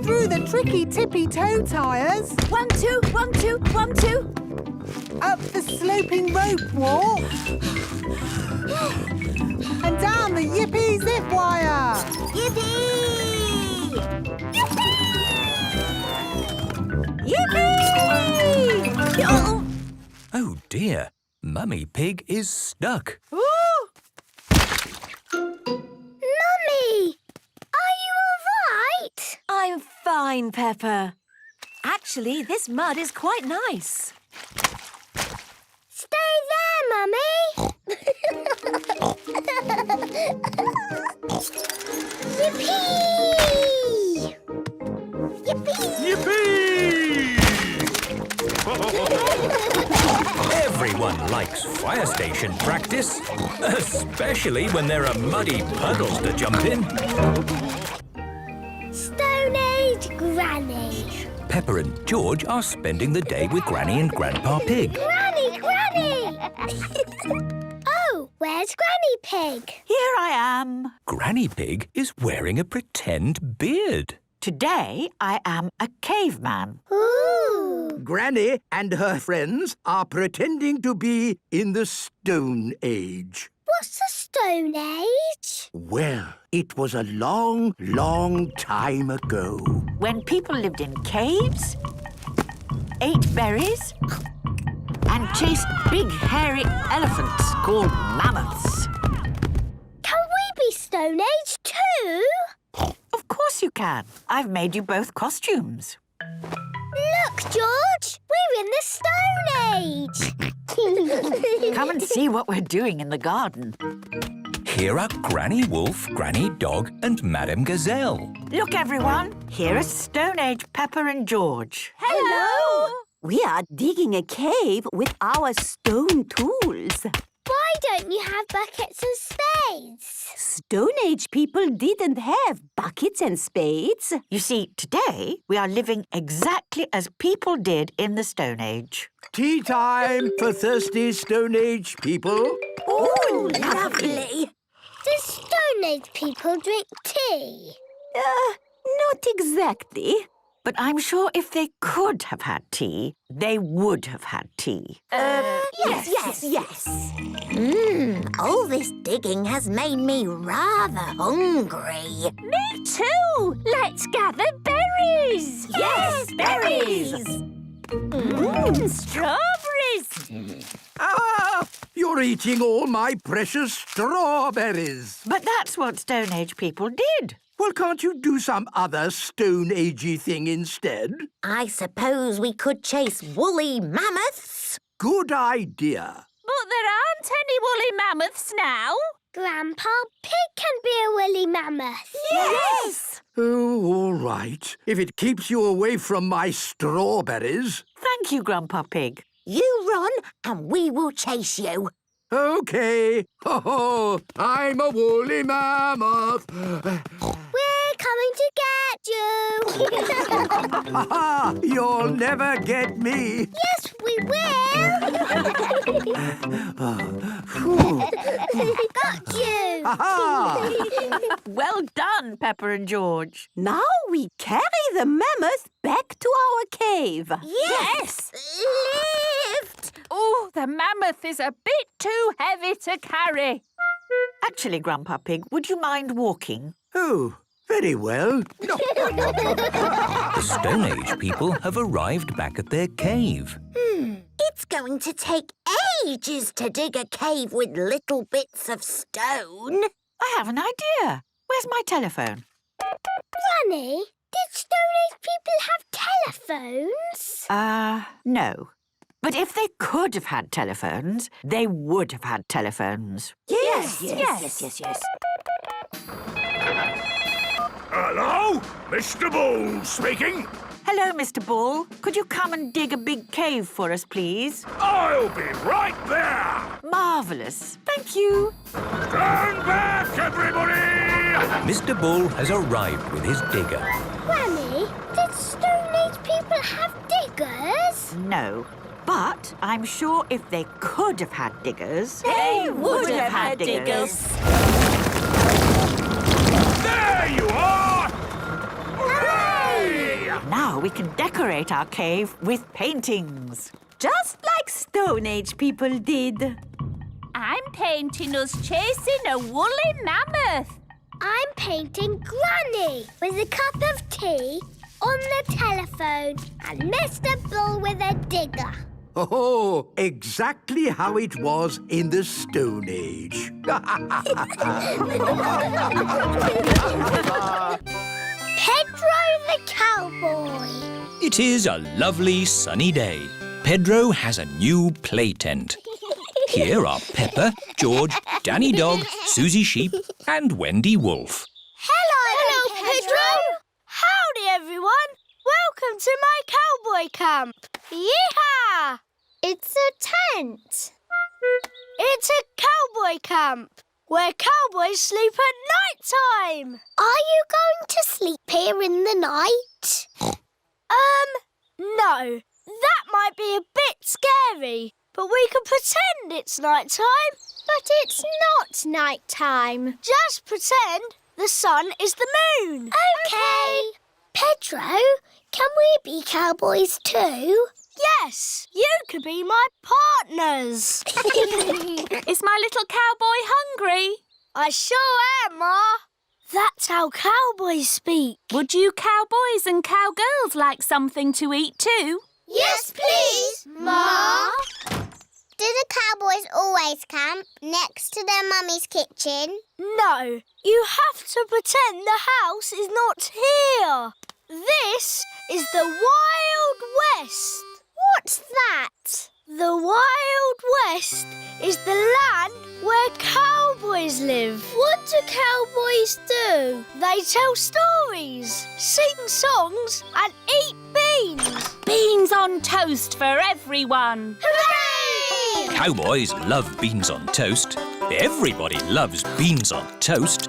Through the tricky tippy toe tires. 1, 2, 1, 2, 1, 2. Up the sloping rope walk. And down the yippee zip wire. Yippee! Yippee! Oh. Oh dear, Mummy Pig is stuck. Ooh! Mummy, are you all right? I'm fine, Peppa. Actually, this mud is quite nice. Stay there, Mummy. Yippee! Yippee! Everyone likes fire station practice, especially when there are muddy puddles to jump in. Stone Age Granny. Peppa and George are spending the day with Granny and Grandpa Pig. Granny! Oh, where's Granny Pig? Here I am. Granny Pig is wearing a pretend beard. Today I am a caveman. Ooh! Granny and her friends are pretending to be in the Stone Age. What's the Stone Age? Well, it was a long, long time ago. When people lived in caves, ate berries, and chased big hairy elephants called mammoths. Can we be Stone Age too? Of course you can. I've made you both costumes. Look, George! We're in the Stone Age! Come and see what we're doing in the garden. Here are Granny Wolf, Granny Dog and Madame Gazelle. Look, everyone. Here are Stone Age Peppa and George. Hello! We are digging a cave with our stone tools. Why don't you have buckets and spades? Stone Age people didn't have buckets and spades. You see, today we are living exactly as people did in the Stone Age. Tea time for thirsty Stone Age people. Oh, lovely. Do Stone Age people drink tea? Not exactly. But I'm sure if they could have had tea, they would have had tea. Yes. All this digging has made me rather hungry. Me too! Let's gather berries! Yes, berries! Strawberries! Ah! You're eating all my precious strawberries. But that's what Stone Age people did. Well, can't you do some other Stone Agey thing instead? I suppose we could chase woolly mammoths. Good idea. But there aren't any woolly mammoths now. Grandpa Pig can be a woolly mammoth. Yes! Oh, all right. If it keeps you away from my strawberries. Thank you, Grandpa Pig. You run and we will chase you. OK. Ho-ho! I'm a woolly mammoth. We're coming to get you. Ha-ha! You'll never get me. Yes, we will. Got you. Ha-ha! Well done, Peppa and George. Now we carry the mammoth back to our cave. Yes. Lift. Oh, the mammoth is a bit too heavy to carry. Actually, Grandpa Pig, would you mind walking? Oh, very well. The Stone Age people have arrived back at their cave. It's going to take ages to dig a cave with little bits of stone. I have an idea. Where's my telephone? Granny, did Stone Age people have telephones? No. But if they could have had telephones, they would have had telephones. Yes. Hello? Mr. Bull speaking. Hello, Mr. Bull. Could you come and dig a big cave for us, please? I'll be right there. Marvellous. Thank you. Stand back, everybody! Mr. Bull has arrived with his digger. Granny, did Stone Age people have diggers? No. But I'm sure if they could have had diggers, They would have had diggers. There you are! Hooray! Now we can decorate our cave with paintings. Just like Stone Age people did. I'm painting us chasing a woolly mammoth. I'm painting Granny with a cup of tea on the telephone and Mr. Bull with a digger. Oh, exactly how it was in the Stone Age. Pedro the Cowboy. It is a lovely sunny day. Pedro has a new play tent. Here are Peppa, George, Danny Dog, Susie Sheep and Wendy Wolf. Hello, Pedro. Howdy, everyone. Welcome to my cowboy camp. Yeehaw! It's a tent. It's a cowboy camp where cowboys sleep at night time. Are you going to sleep here in the night? No. That might be a bit scary, but we can pretend it's night time. But it's not night time. Just pretend the sun is the moon. Okay. Pedro, can we be cowboys too? Yes, you could be my partners. Is my little cowboy hungry? I sure am, Ma. That's how cowboys speak. Would you cowboys and cowgirls like something to eat too? Yes, please, Ma. Do the cowboys always camp next to their mummy's kitchen? No, you have to pretend the house is not here. This is the Wild West. What's that? The Wild West is the land where cowboys live. What do cowboys do? They tell stories, sing songs and eat beans. Beans on toast for everyone. Hooray! Cowboys love beans on toast. Everybody loves beans on toast.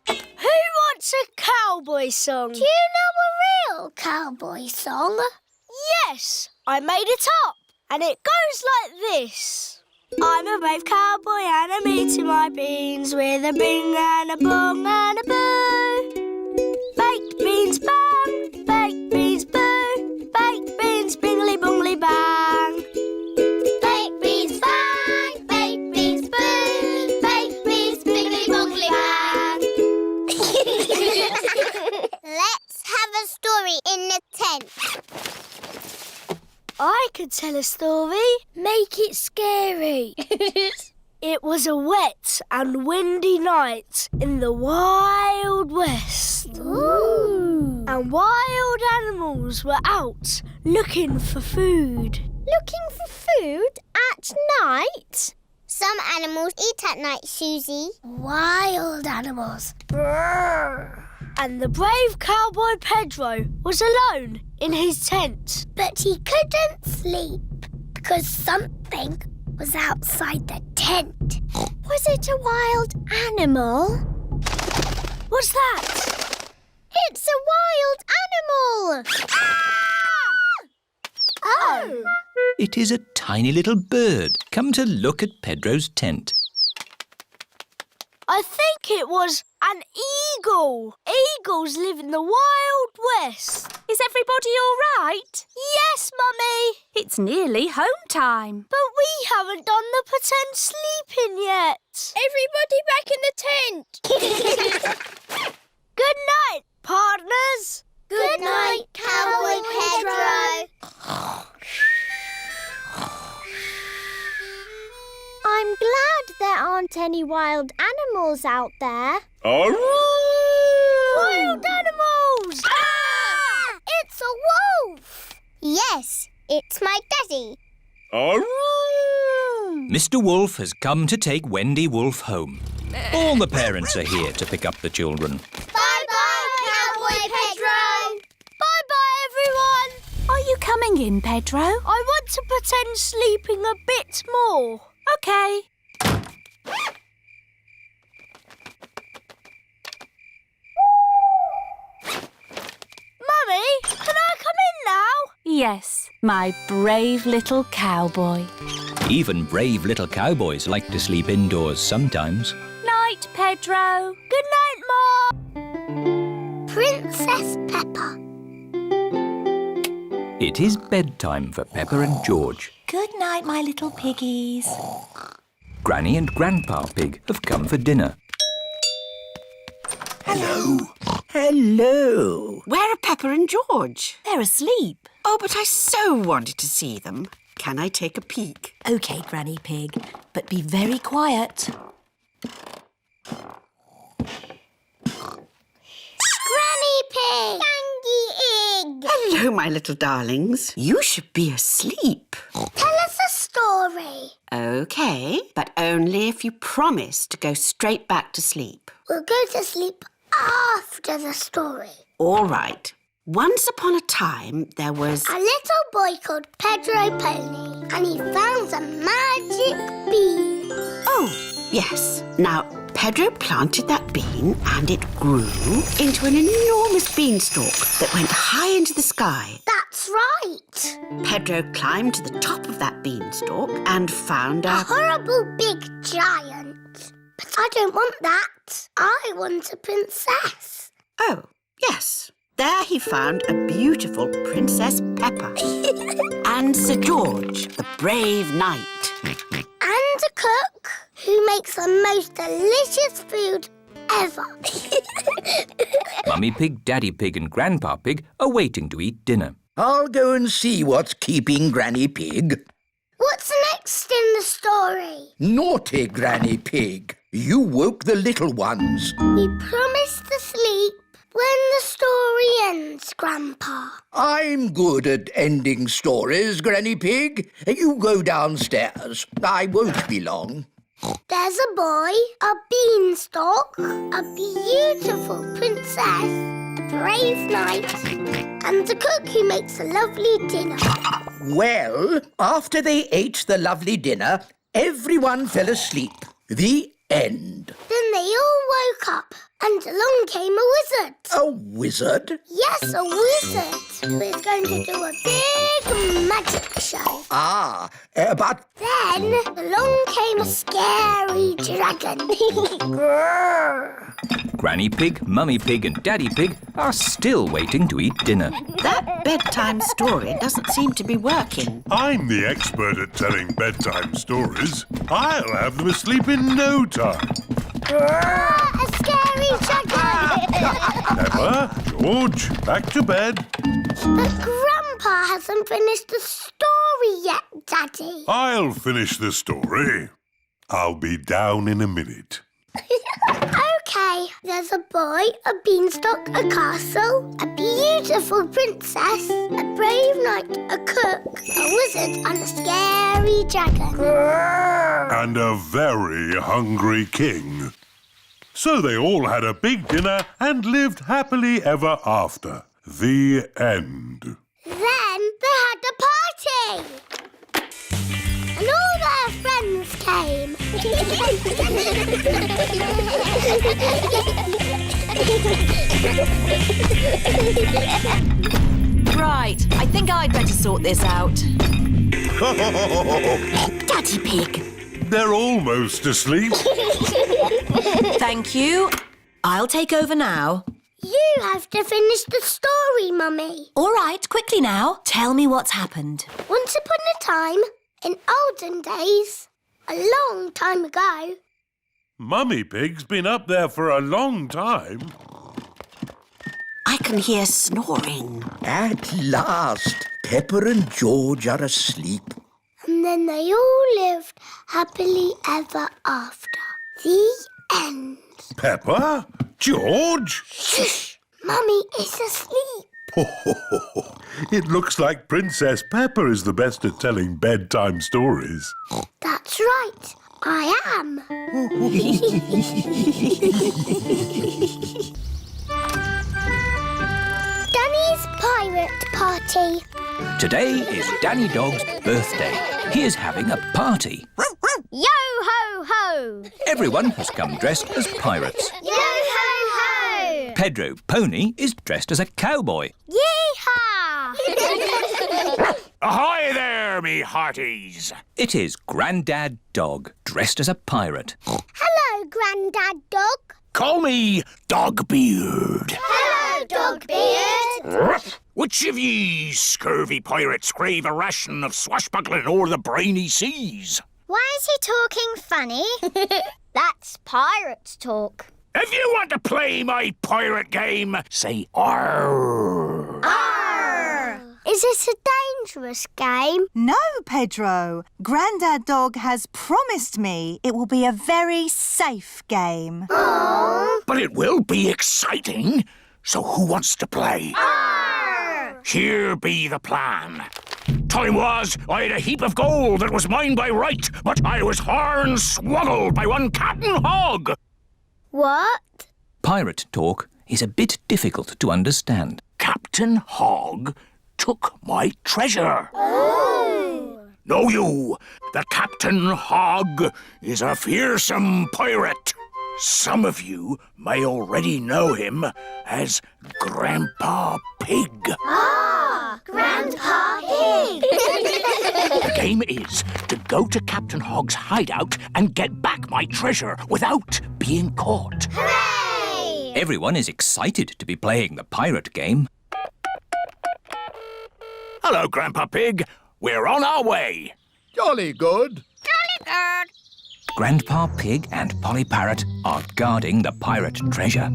Who wants a cowboy song? Do you know a real cowboy song? Yes, I made it up. And it goes like this. I'm a brave cowboy and I'm eating my beans with a bing and a bong and a boo. Baked beans bang, baked beans boo, baked beans bingly bongly bang. Baked beans bang, baked beans boo, baked beans bingly bongly bang. Let's have a story in the tent. I could tell a story. Make it scary. It was a wet and windy night in the Wild West. Ooh. And wild animals were out looking for food. Looking for food at night? Some animals eat at night, Susie. Wild animals. Brrr. And the brave Cowboy Pedro was alone in his tent. But he couldn't sleep because something was outside the tent. Was it a wild animal? What's that? It's a wild animal! Ah! Oh! It is a tiny little bird come to look at Pedro's tent. I think it was an eagle. Eagles live in the Wild West. Is everybody all right? Yes, Mummy. It's nearly home time. But we haven't done the pretend sleeping yet. Everybody back in the tent. Good night, partners. Good night, Cowboy Pedro. I'm glad there aren't any wild animals out there. Wild animals! Ah! It's a wolf! Yes, it's my daddy. Mr. Wolf has come to take Wendy Wolf home. All the parents are here to pick up the children. Bye-bye, Cowboy Pedro. Bye-bye, everyone. Are you coming in, Pedro? I want to pretend sleeping a bit more. OK. Mummy, can I come in now? Yes, my brave little cowboy. Even brave little cowboys like to sleep indoors sometimes. Night, Pedro. Good night, Ma. Princess Peppa. It is bedtime for Peppa and George. Good night, my little piggies. Granny and Grandpa Pig have come for dinner. Hello. Hello. Where are Peppa and George? They're asleep. Oh, but I so wanted to see them. Can I take a peek? OK, Granny Pig, but be very quiet. Granny Pig. Sandy Egg. Hello, my little darlings. You should be asleep. Tell us a story. story. OK, but only if you promise to go straight back to sleep. We'll go to sleep after the story. All right. Once upon a time, there was... a little boy called Pedro Pony, and he found a magic bean. Oh, yes. Now, Pedro planted that bean and it grew into an enormous beanstalk that went high into the sky. That's right. Pedro climbed to the top of that beanstalk and found A horrible big giant. But I don't want that. I want a princess. Oh, yes. There he found a beautiful Princess Peppa and Sir George, the brave knight. And a cook who makes the most delicious food ever. Mummy Pig, Daddy Pig and Grandpa Pig are waiting to eat dinner. I'll go and see what's keeping Granny Pig. What's next in the story? Naughty Granny Pig. You woke the little ones. We promised to sleep when the story ends, Grandpa. I'm good at ending stories, Granny Pig. You go downstairs. I won't be long. There's a boy, a beanstalk, a beautiful princess, a brave knight, and a cook who makes a lovely dinner. Well, after they ate the lovely dinner, everyone fell asleep. The end. Then they all woke up, and along came a wizard. A wizard? Yes, a wizard who is going to do a big magic show. But... Then along came a scary dragon. Granny Pig, Mummy Pig and Daddy Pig are still waiting to eat dinner. That bedtime story doesn't seem to be working. I'm the expert at telling bedtime stories. I'll have them asleep in no time. A scary dragon! Peppa, George, back to bed. But Grandpa hasn't finished the story yet, Daddy. I'll finish the story. I'll be down in a minute. OK, there's a boy, a beanstalk, a castle, a beautiful princess, a brave knight, a cook, a wizard and a scary dragon. And a very hungry king. So they all had a big dinner and lived happily ever after. The end. Then they had a party. And all their friends came. Right, I think I'd better sort this out. Daddy Pig. They're almost asleep. Thank you. I'll take over now. You have to finish the story, Mummy. All right, quickly now. Tell me what's happened. Once upon a time, in olden days, a long time ago... Mummy Pig's been up there for a long time. I can hear snoring. At last, Peppa and George are asleep. And then they all lived happily ever after. The end. Peppa? George? Shh! Mummy is asleep. It looks like Princess Peppa is the best at telling bedtime stories. That's right. I am. Danny's Pirate Party. Today is Danny Dog's birthday. He is having a party. Yo-ho-ho! Everyone has come dressed as pirates. Yo-ho-ho! Pedro Pony is dressed as a cowboy. Yeehaw! Ahoy there, me hearties! It is Grandad Dog dressed as a pirate. Hello, Grandad Dog. Call me Dogbeard. Hello, Dogbeard. Which of ye scurvy pirates crave a ration of swashbuckling o'er the briny seas? Why is he talking funny? That's pirates talk. If you want to play my pirate game, say arr. Arr! Is this a dangerous game? No, Pedro. Grandad Dog has promised me it will be a very safe game. Aww. But it will be exciting. So who wants to play? Arr! Here be the plan. Time was, I had a heap of gold that was mine by right, but I was horn-swoggled by one Captain Hog. What? Pirate talk is a bit difficult to understand. Captain Hog took my treasure. Oh! Know you that Captain Hog is a fearsome pirate? Some of you may already know him as Grandpa Pig. Ah, Grandpa Pig! The game is to go to Captain Hog's hideout and get back my treasure without being caught. Hooray! Everyone is excited to be playing the pirate game. Hello, Grandpa Pig. We're on our way. Jolly good. Jolly good. Grandpa Pig and Polly Parrot are guarding the pirate treasure.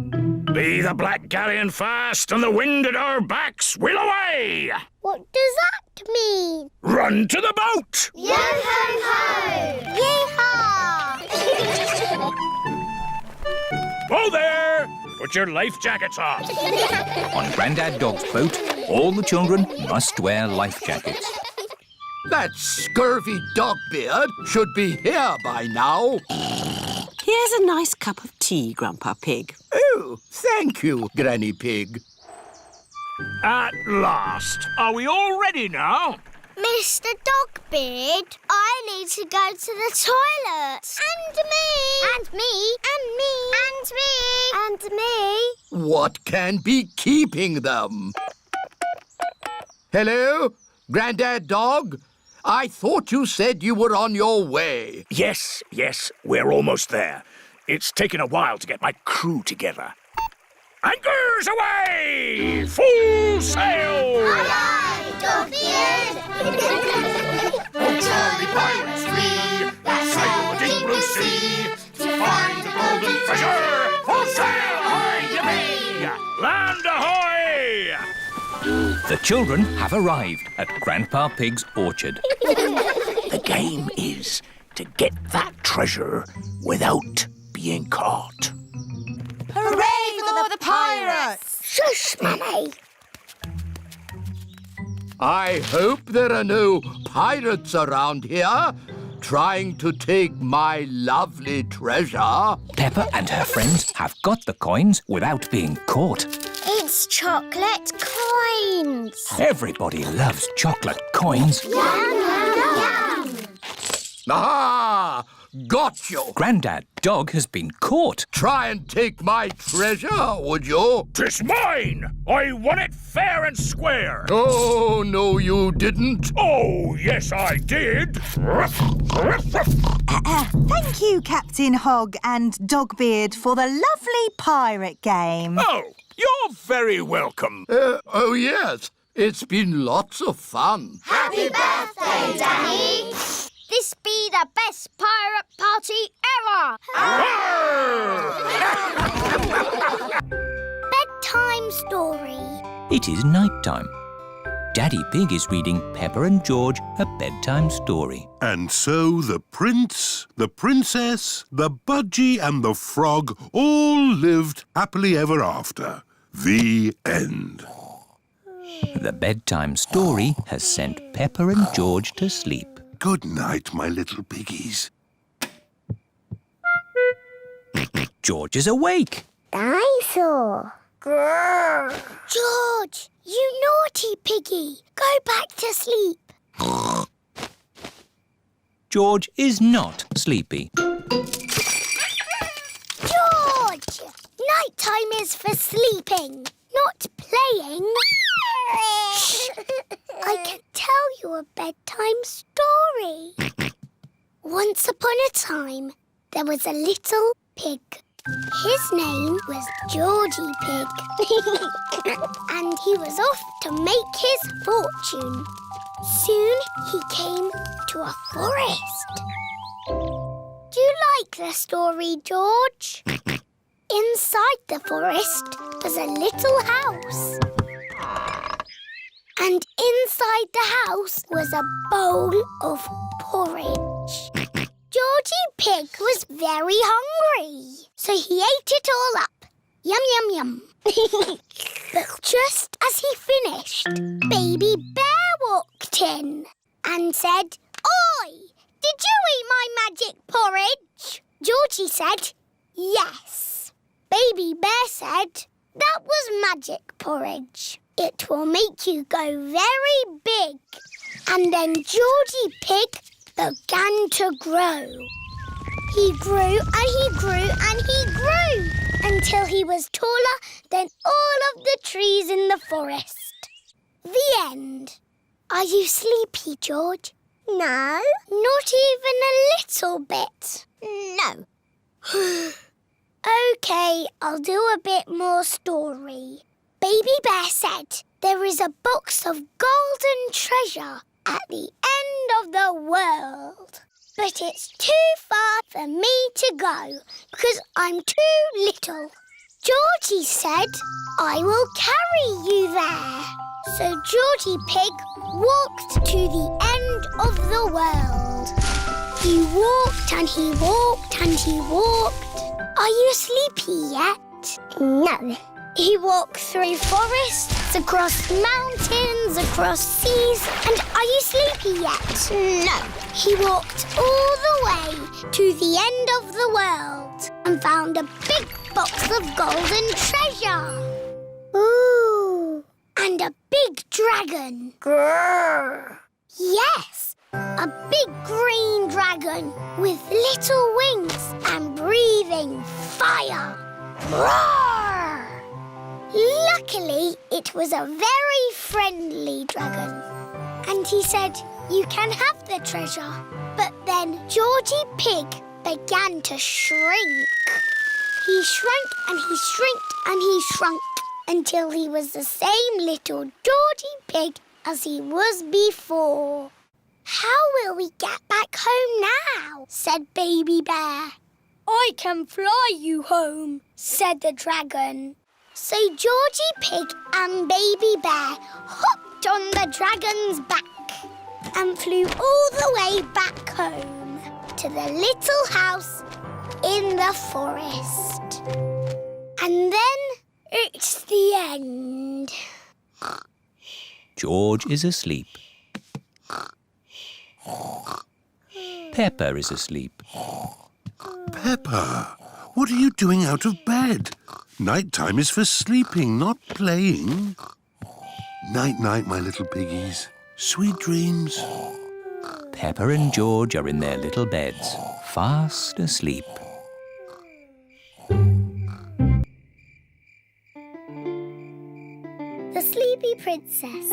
Be the black galleon fast and the wind at our backs, we'll away! What does that mean? Run to the boat! Yo-ho-ho! Yeehaw! Whoa there! Put your life jackets on. On Grandad Dog's boat, all the children must wear life jackets. That scurvy dog-beard should be here by now. Here's a nice cup of tea, Grandpa Pig. Oh, thank you, Granny Pig. At last. Are we all ready now? Mr. Dogbeard, I need to go to the toilet. And me. And me. And me. And me. And me. What can be keeping them? Hello, Grandad Dog? I thought you said you were on your way. Yes, we're almost there. It's taken a while to get my crew together. Anchors away! Full sail! Aye, Dogbeard! Oh, jolly pirates we, that sail the deep blue sea, to find the golden treasure! Full sail! Ahoy, yippee! Land ahoy! The children have arrived at Grandpa Pig's orchard. The game is to get that treasure without being caught. Hooray for the pirates! Shush, Mummy. I hope there are no pirates around here trying to take my lovely treasure. Peppa and her friends have got the coins without being caught. It's chocolate coins. Everybody loves chocolate coins. Yum, yum, yum. Ah! Got you! Grandad Dog has been caught. Try and take my treasure, would you? 'Tis mine! I won it fair and square! Oh, no, you didn't. Oh, yes, I did! Thank you, Captain Hog and Dogbeard, for the lovely pirate game. Oh, you're very welcome. Oh, yes. It's been lots of fun. Happy birthday, Danny! This be the best pirate party ever! Bedtime Story. It is night time. Daddy Pig is reading Peppa and George a bedtime story. And so the prince, the princess, the budgie and the frog all lived happily ever after. The end. The bedtime story has sent Peppa and George to sleep. Good night, my little piggies. George is awake. Dinosaur. George, you naughty piggy. Go back to sleep. George is not sleepy. George! Nighttime is for sleeping, not playing. Shh! I can tell you a bedtime story. Once upon a time, there was a little pig. His name was Georgie Pig. And he was off to make his fortune. Soon he came to a forest. Do you like the story, George? Inside the forest was a little house. And inside the house was a bowl of porridge. Georgie Pig was very hungry, so he ate it all up. Yum, yum, yum. But just as he finished, Baby Bear walked in and said, "Oi, did you eat my magic porridge?" Georgie said, "Yes." Baby Bear said, "That was magic porridge. It will make you go very big." And then Georgie Pig began to grow. He grew and he grew and he grew until he was taller than all of the trees in the forest. The end. Are you sleepy, George? No. Not even a little bit? No. OK, I'll do a bit more story. Baby Bear said there is a box of golden treasure at the end of the world. But it's too far for me to go because I'm too little. Georgie said, "I will carry you there." So Georgie Pig walked to the end of the world. He walked and he walked and he walked. Are you sleepy yet? No. He walked through forests, across mountains, across seas, and are you sleepy yet? No. He walked all the way to the end of the world and found a big box of golden treasure. Ooh. And a big dragon. Grrr. Yes, a big green dragon with little wings and breathing fire. Roar! Luckily, it was a very friendly dragon. And he said, "You can have the treasure." But then Georgie Pig began to shrink. He shrank and he shrinked and he shrunk until he was the same little Georgie Pig as he was before. "How will we get back home now?" said Baby Bear. "I can fly you home," said the dragon. So Georgie Pig and Baby Bear hopped on the dragon's back and flew all the way back home to the little house in the forest. And then it's the end. George is asleep. Peppa is asleep. Peppa, what are you doing out of bed? Night-time is for sleeping, not playing. Night-night, my little piggies. Sweet dreams. Peppa and George are in their little beds, fast asleep. The Sleepy Princess.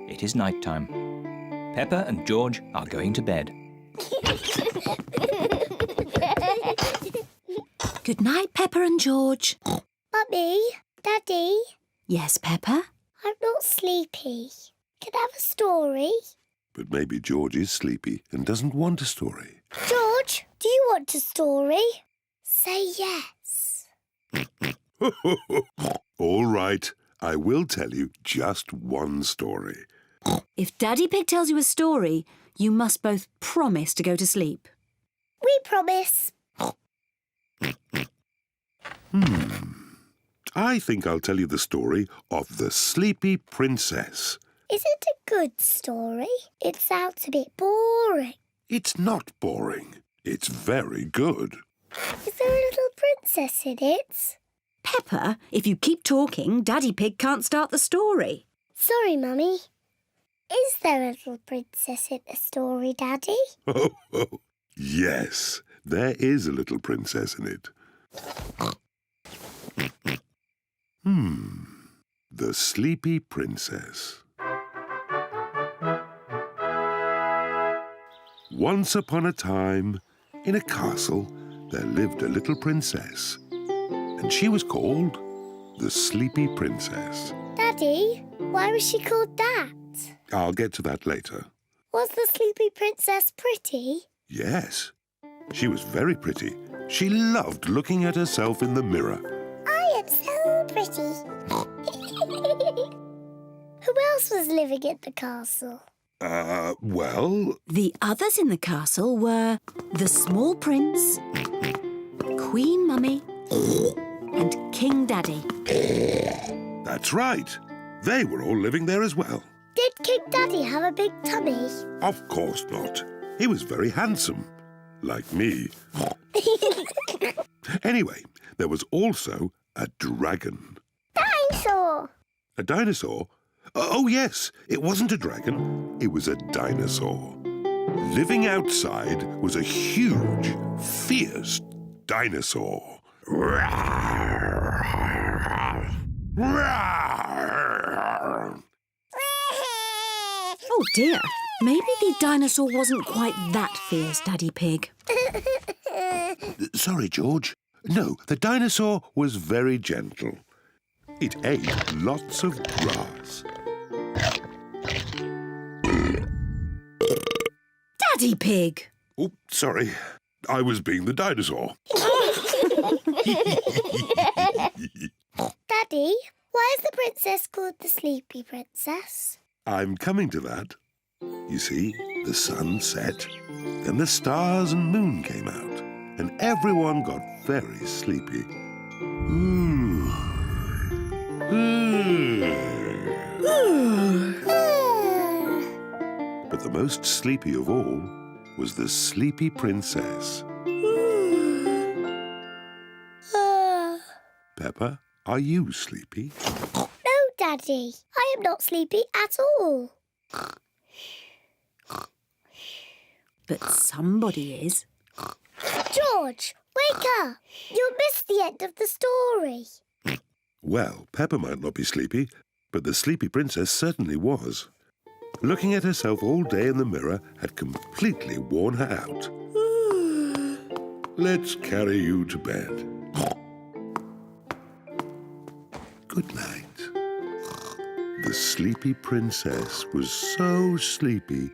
It is night time. Peppa and George are going to bed. Good night, Peppa and George. Mummy, Daddy. Yes, Peppa? I'm not sleepy. Can I have a story? But maybe George is sleepy and doesn't want a story. George, do you want a story? Say yes. All right, I will tell you just one story. If Daddy Pig tells you a story, you must both promise to go to sleep. We promise. I think I'll tell you the story of the Sleepy Princess. Is it a good story? It sounds a bit boring. It's not boring. It's very good. Is there a little princess in it? Peppa, if you keep talking, Daddy Pig can't start the story. Sorry, Mummy. Is there a little princess in the story, Daddy? Oh, yes, there is a little princess in it. The Sleepy Princess. Once upon a time, in a castle, there lived a little princess. And she was called the Sleepy Princess. Daddy, why was she called that? I'll get to that later. Was the Sleepy Princess pretty? Yes, she was very pretty. She loved looking at herself in the mirror. I am so pretty. Who else was living at the castle? Well... The others in the castle were the Small Prince, Queen Mummy, and King Daddy. That's right. They were all living there as well. Did King Daddy have a big tummy? Of course not. He was very handsome, like me. Anyway, there was also a dragon. Dinosaur! A dinosaur? Oh, yes, it wasn't a dragon. It was a dinosaur. Living outside was a huge, fierce dinosaur. Oh dear, maybe the dinosaur wasn't quite that fierce, Daddy Pig. Sorry, George. No, the dinosaur was very gentle. It ate lots of grass. Daddy Pig! Oh, sorry. I was being the dinosaur. Daddy, why is the princess called the Sleepy Princess? I'm coming to that. You see, the sun set, then the stars and moon came out, and everyone got very sleepy. But the most sleepy of all was the Sleepy Princess. Peppa, are you sleepy? No, Daddy. I am not sleepy at all. But somebody is. George, wake up. You'll miss the end of the story. Well, Peppa might not be sleepy, but the Sleepy Princess certainly was. Looking at herself all day in the mirror had completely worn her out. Let's carry you to bed. Good night. The Sleepy Princess was so sleepy,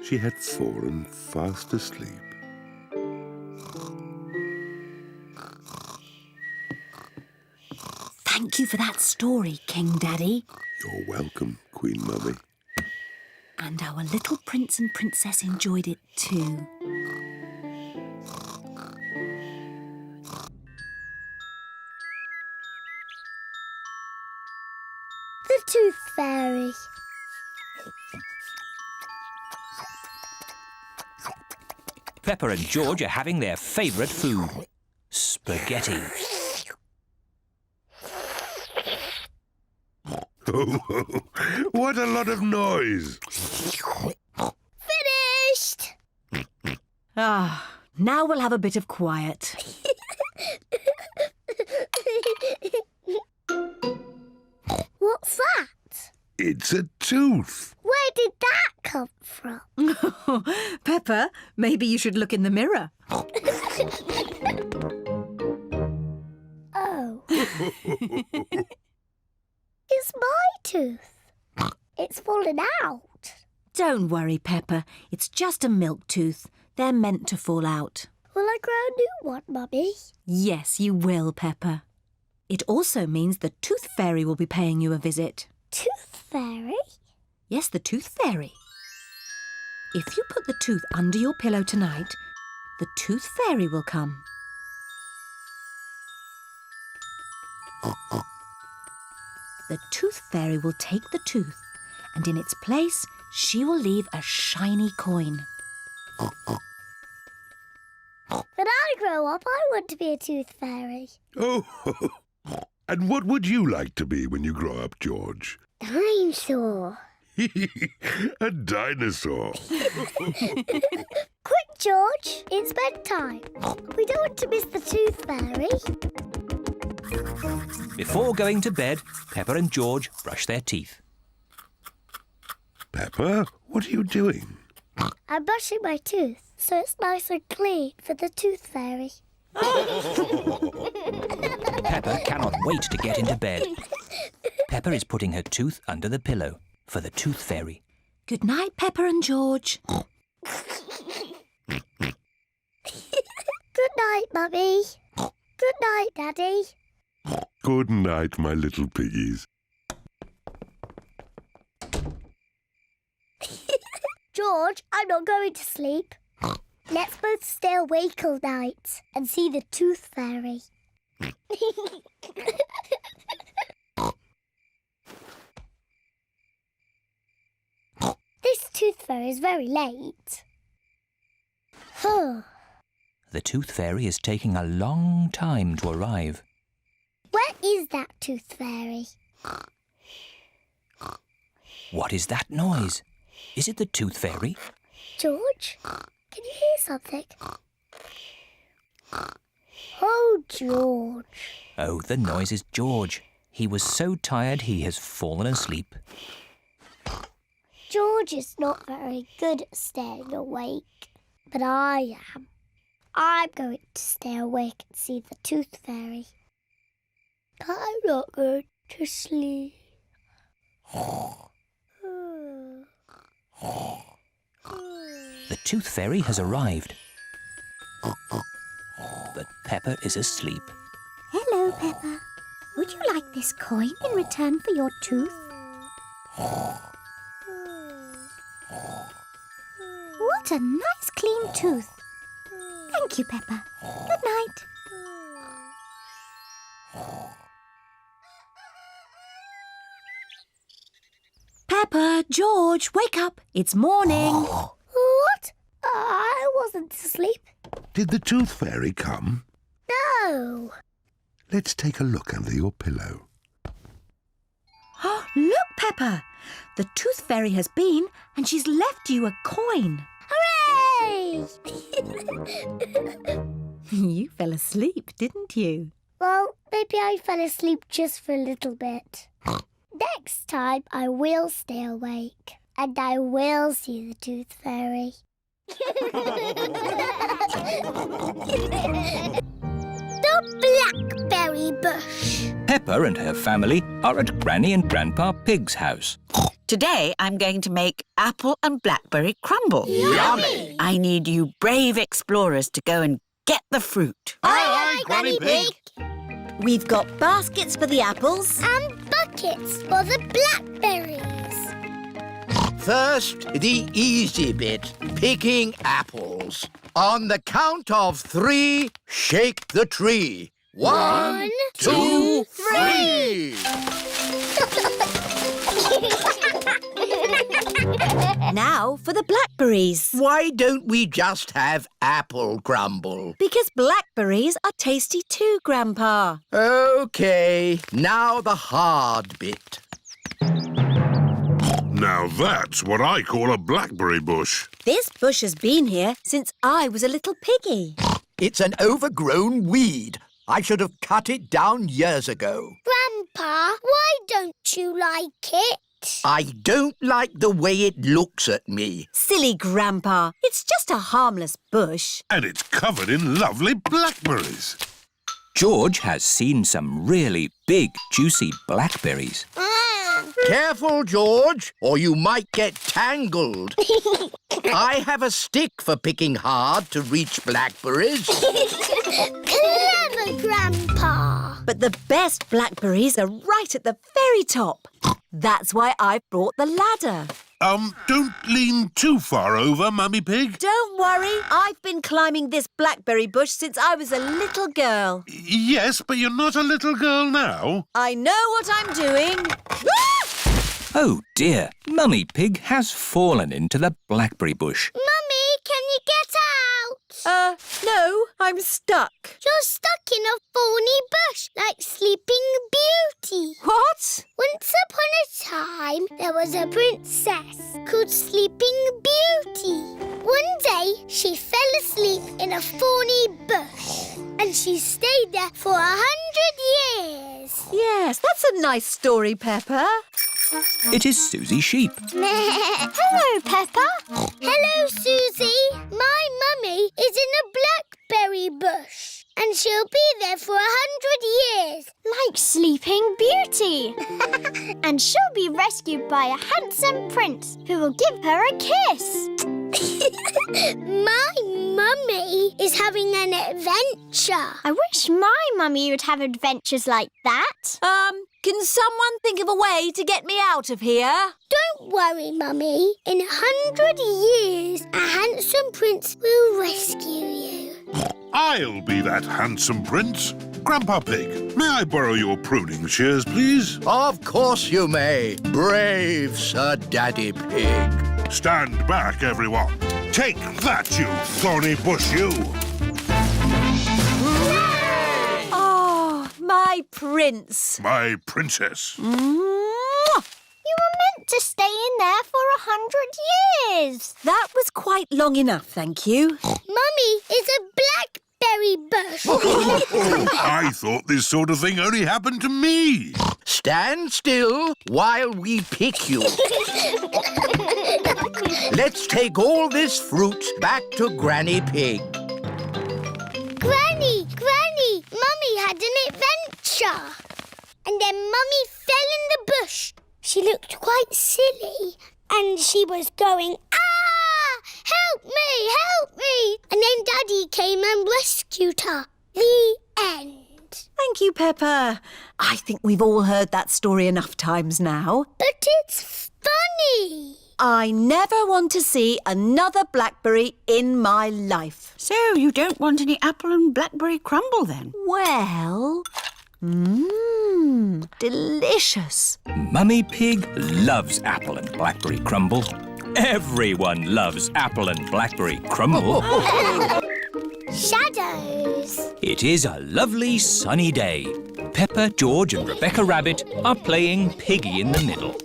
she had fallen fast asleep. Thank you for that story, King Daddy. You're welcome, Queen Mummy. And our little prince and princess enjoyed it too. The Tooth Fairy. Peppa and George are having their favourite food, spaghetti. What a lot of noise! Finished! Ah, now we'll have a bit of quiet. What's that? It's a tooth. Where did that come from? Peppa, maybe you should look in the mirror. Oh. It's my tooth. It's fallen out. Don't worry, Peppa. It's just a milk tooth. They're meant to fall out. Will I grow a new one, Mummy? Yes, you will, Peppa. It also means the Tooth Fairy will be paying you a visit. Tooth Fairy? Yes, the Tooth Fairy. If you put the tooth under your pillow tonight, the Tooth Fairy will come. The Tooth Fairy will take the tooth, and in its place, she will leave a shiny coin. When I grow up, I want to be a Tooth Fairy. Oh, and what would you like to be when you grow up, George? Dinosaur. A dinosaur. Quick, George, it's bedtime. We don't want to miss the Tooth Fairy. Before going to bed, Peppa and George brush their teeth. Peppa, what are you doing? I'm brushing my tooth, so it's nice and clean for the Tooth Fairy. Peppa cannot wait to get into bed. Peppa is putting her tooth under the pillow for the Tooth Fairy. Good night, Peppa and George. Good night, Mummy. Good night, Daddy. Good night, my little piggies. George, I'm not going to sleep. Let's both stay awake all night and see the Tooth Fairy. This tooth fairy is very late. The tooth fairy is taking a long time to arrive. Where is that tooth fairy? What is that noise? Is it the tooth fairy? George, can you hear something? Oh, George. Oh, the noise is George. He was so tired he has fallen asleep. George is not very good at staying awake, but I am. I'm going to stay awake and see the tooth fairy. I'm not going to sleep. The tooth fairy has arrived. But Peppa is asleep. Hello, Peppa. Would you like this coin in return for your tooth? What a nice clean tooth. Thank you, Peppa. Good night. Peppa, George, wake up. It's morning. What? I wasn't asleep. Did the tooth fairy come? No. Let's take a look under your pillow. Look, Peppa. The tooth fairy has been and she's left you a coin. Hooray! You fell asleep, didn't you? Well, maybe I fell asleep just for a little bit. Next time I will stay awake and I will see the tooth fairy. The blackberry bush. Peppa and her family are at Granny and Grandpa Pig's house. Today I'm going to make apple and blackberry crumble. Yummy! I need you brave explorers to go and get the fruit. Aye, Granny Pig. We've got baskets for the apples. And buckets for the blackberries. First, the easy bit, picking apples. On the count of 3, shake the tree. 1, 2, 3! Now for the blackberries. Why don't we just have apple crumble? Because blackberries are tasty too, Grandpa. OK, now the hard bit. Now that's what I call a blackberry bush. This bush has been here since I was a little piggy. It's an overgrown weed. I should have cut it down years ago. Grandpa, why don't you like it? I don't like the way it looks at me. Silly Grandpa, it's just a harmless bush. And it's covered in lovely blackberries. George has seen some really big, juicy blackberries. Careful, George, or you might get tangled. I have a stick for picking hard to reach blackberries. Clever, Grandpa. But the best blackberries are right at the very top. That's why I brought the ladder. Don't lean too far over, Mummy Pig. Don't worry, I've been climbing this blackberry bush since I was a little girl. Yes, but you're not a little girl now. I know what I'm doing. Oh dear, Mummy Pig has fallen into the blackberry bush. Mummy, can you get out? No, I'm stuck. You're stuck in a thorny bush like Sleeping Beauty. What? Once upon a time, there was a princess called Sleeping Beauty. One day, she fell asleep in a thorny bush and she stayed there for 100 years. Yes, that's a nice story, Peppa. It is Susie Sheep. Hello, Peppa. Hello, Susie. My mummy is in a blackberry bush and she'll be there for 100 years. Like Sleeping Beauty. And she'll be rescued by a handsome prince who will give her a kiss. My mummy is having an adventure. I wish my mummy would have adventures like that. Can someone think of a way to get me out of here? Don't worry, Mummy. In 100 years, a handsome prince will rescue you. I'll be that handsome prince. Grandpa Pig, may I borrow your pruning shears, please? Of course you may, brave Sir Daddy Pig. Stand back, everyone. Take that, you thorny bush, you. Oh, my prince. My princess. You were meant to stay in there for 100 years. That was quite long enough, thank you. Mummy, it's a blackberry bush. I thought this sort of thing only happened to me. Stand still while we pick you. Let's take all this fruit back to Granny Pig. Granny, Mummy had an adventure. And then Mummy fell in the bush. She looked quite silly. And she was going, ah! Help me! And then Daddy came and rescued her. The end. Thank you, Peppa. I think we've all heard that story enough times now. But it's funny. I never want to see another blackberry in my life. So you don't want any apple and blackberry crumble then? Well, delicious. Mummy Pig loves apple and blackberry crumble. Everyone loves apple and blackberry crumble. Shadows. It is a lovely sunny day. Peppa, George and Rebecca Rabbit are playing Piggy in the Middle.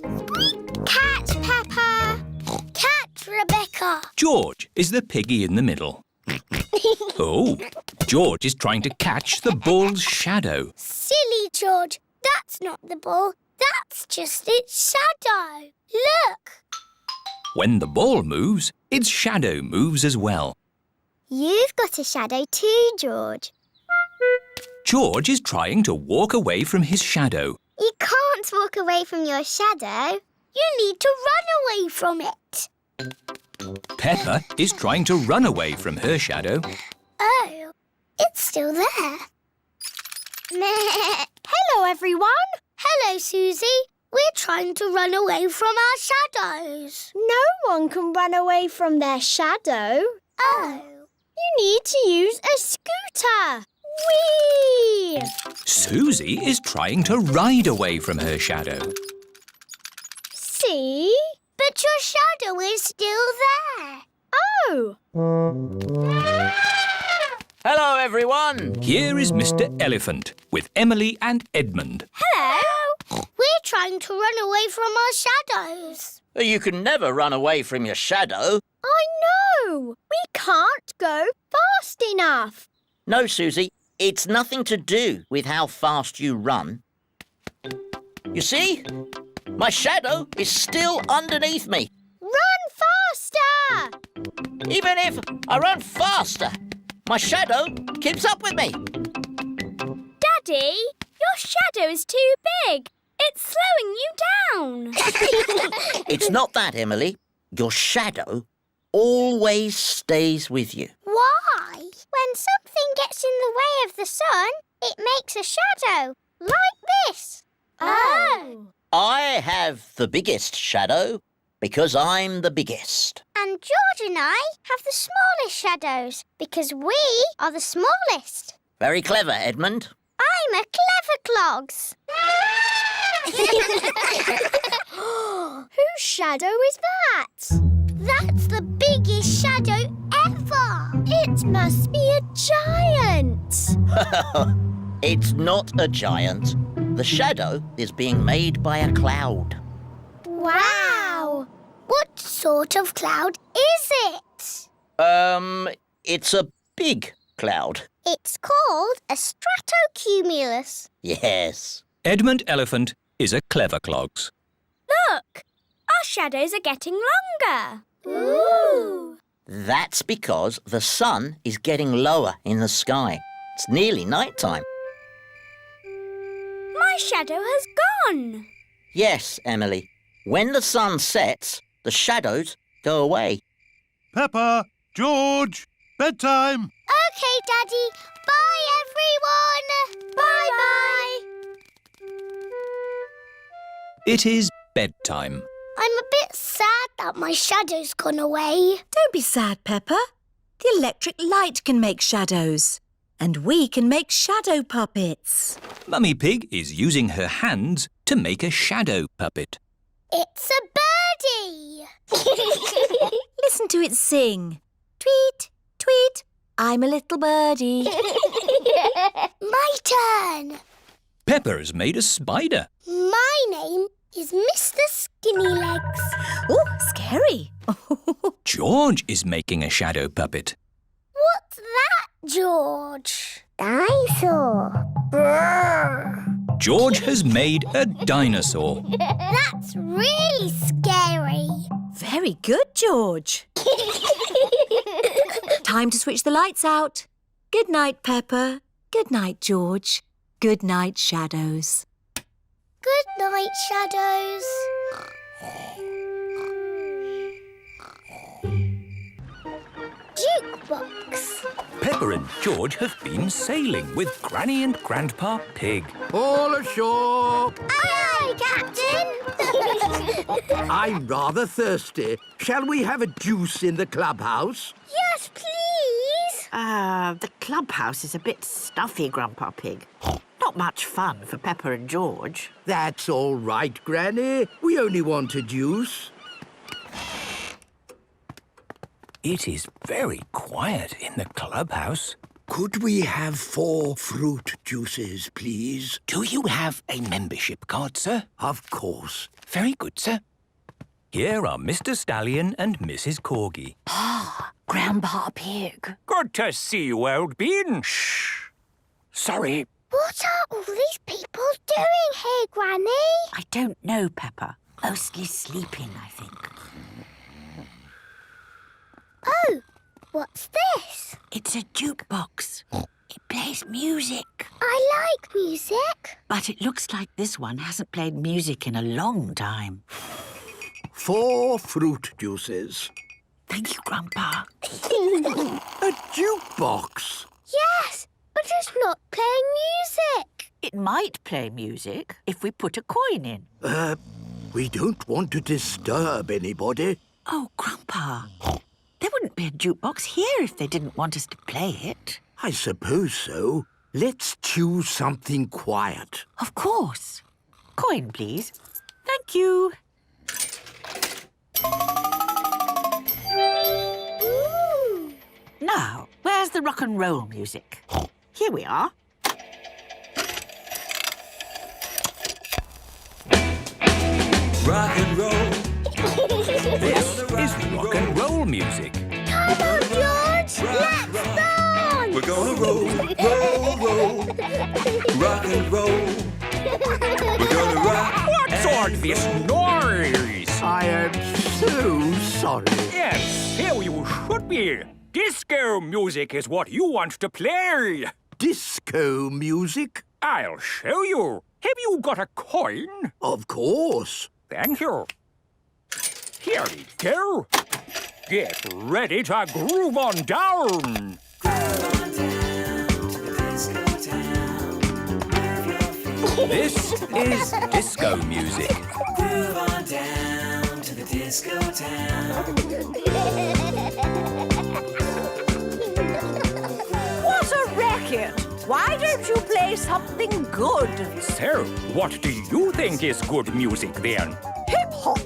Cat Peppa. Cat Rebecca. George is the piggy in the middle. Oh, George is trying to catch the ball's shadow. Silly George. That's not the ball. That's just its shadow. Look. When the ball moves, its shadow moves as well. You've got a shadow too, George. George is trying to walk away from his shadow. You can't walk away from your shadow. You need to run away from it. Peppa is trying to run away from her shadow. Oh, it's still there. Hello, everyone. Hello, Susie. We're trying to run away from our shadows. No one can run away from their shadow. Oh. You need to use a scooter. Whee! Susie is trying to ride away from her shadow. See? But your shadow is still there. Oh! Hello, everyone. Here is Mr. Elephant with Emily and Edmund. Hello. We're trying to run away from our shadows. You can never run away from your shadow. I know. We can't go fast enough. No, Susie, it's nothing to do with how fast you run. You see? My shadow is still underneath me. Run faster! Even if I run faster, my shadow keeps up with me. Daddy, your shadow is too big. It's slowing you down. It's not that, Emily. Your shadow always stays with you. Why? When something gets in the way of the sun, it makes a shadow, like this. Oh. I have the biggest shadow because I'm the biggest. And George and I have the smallest shadows because we are the smallest. Very clever, Edmund. I'm a clever clogs. Whose shadow is that? That's the biggest shadow ever. It must be a giant. It's not a giant. The shadow is being made by a cloud. Wow. What sort of cloud is it? It's a big cloud. It's called a stratocumulus. Yes. Edmund Elephant is a clever clogs. Look, our shadows are getting longer. Ooh. That's because the sun is getting lower in the sky. It's nearly night time. My shadow has gone. Yes, Emily. When the sun sets, the shadows go away. Peppa, George, bedtime. OK, Daddy. Bye, everyone. Bye-bye. It is bedtime. I'm a bit sad that my shadow's gone away. Don't be sad, Peppa. The electric light can make shadows. And we can make shadow puppets. Mummy Pig is using her hands to make a shadow puppet. It's a birdie! Listen to it sing. Tweet, tweet, I'm a little birdie. My turn. Peppa's made a spider. My name is Mr. Skinny Legs. Oh, scary. George is making a shadow puppet. What's that, George? Dinosaur. Brrr. George has made a dinosaur. That's really scary. Very good, George. Time to switch the lights out. Good night, Peppa. Good night, George. Good night, Shadows. Good night, Shadows. Jukebox. Peppa and George have been sailing with Granny and Grandpa Pig. All ashore! Aye, Captain. I'm rather thirsty. Shall we have a juice in the clubhouse? Yes, please. The clubhouse is a bit stuffy, Grandpa Pig. Not much fun for Peppa and George. That's all right, Granny. We only want a juice. It is very quiet in the clubhouse. Could we have 4 fruit juices, please? Do you have a membership card, sir? Of course. Very good, sir. Here are Mr. Stallion and Mrs. Corgi. Ah, Grandpa Pig. Good to see you, old bean. Shh. Sorry. What are all these people doing here, Granny? I don't know, Peppa. Mostly sleeping, I think. Oh, what's this? It's a jukebox. It plays music. I like music. But it looks like this one hasn't played music in a long time. 4 fruit juices. Thank you, Grandpa. A jukebox? Yes, but it's not playing music. It might play music if we put a coin in. We don't want to disturb anybody. Oh, Grandpa. There wouldn't be a jukebox here if they didn't want us to play it. I suppose so. Let's choose something quiet. Of course. Coin, please. Thank you. Ooh. Now, where's the rock and roll music? Here we are. Rock and roll. This is rock and roll music. Come on, George. Let's dance. We're gonna roll, roll, roll. Rock and roll. We're gonna rock. What's all this noise? I am so sorry. Yes, here you should be. Disco music is what you want to play. Disco music? I'll show you. Have you got a coin? Of course. Thank you. Here we go. Get ready to groove on down. This is disco music. Groove on down to the disco town. What a racket! Why don't you play something good? So, what do you think is good music then? Hip-hop!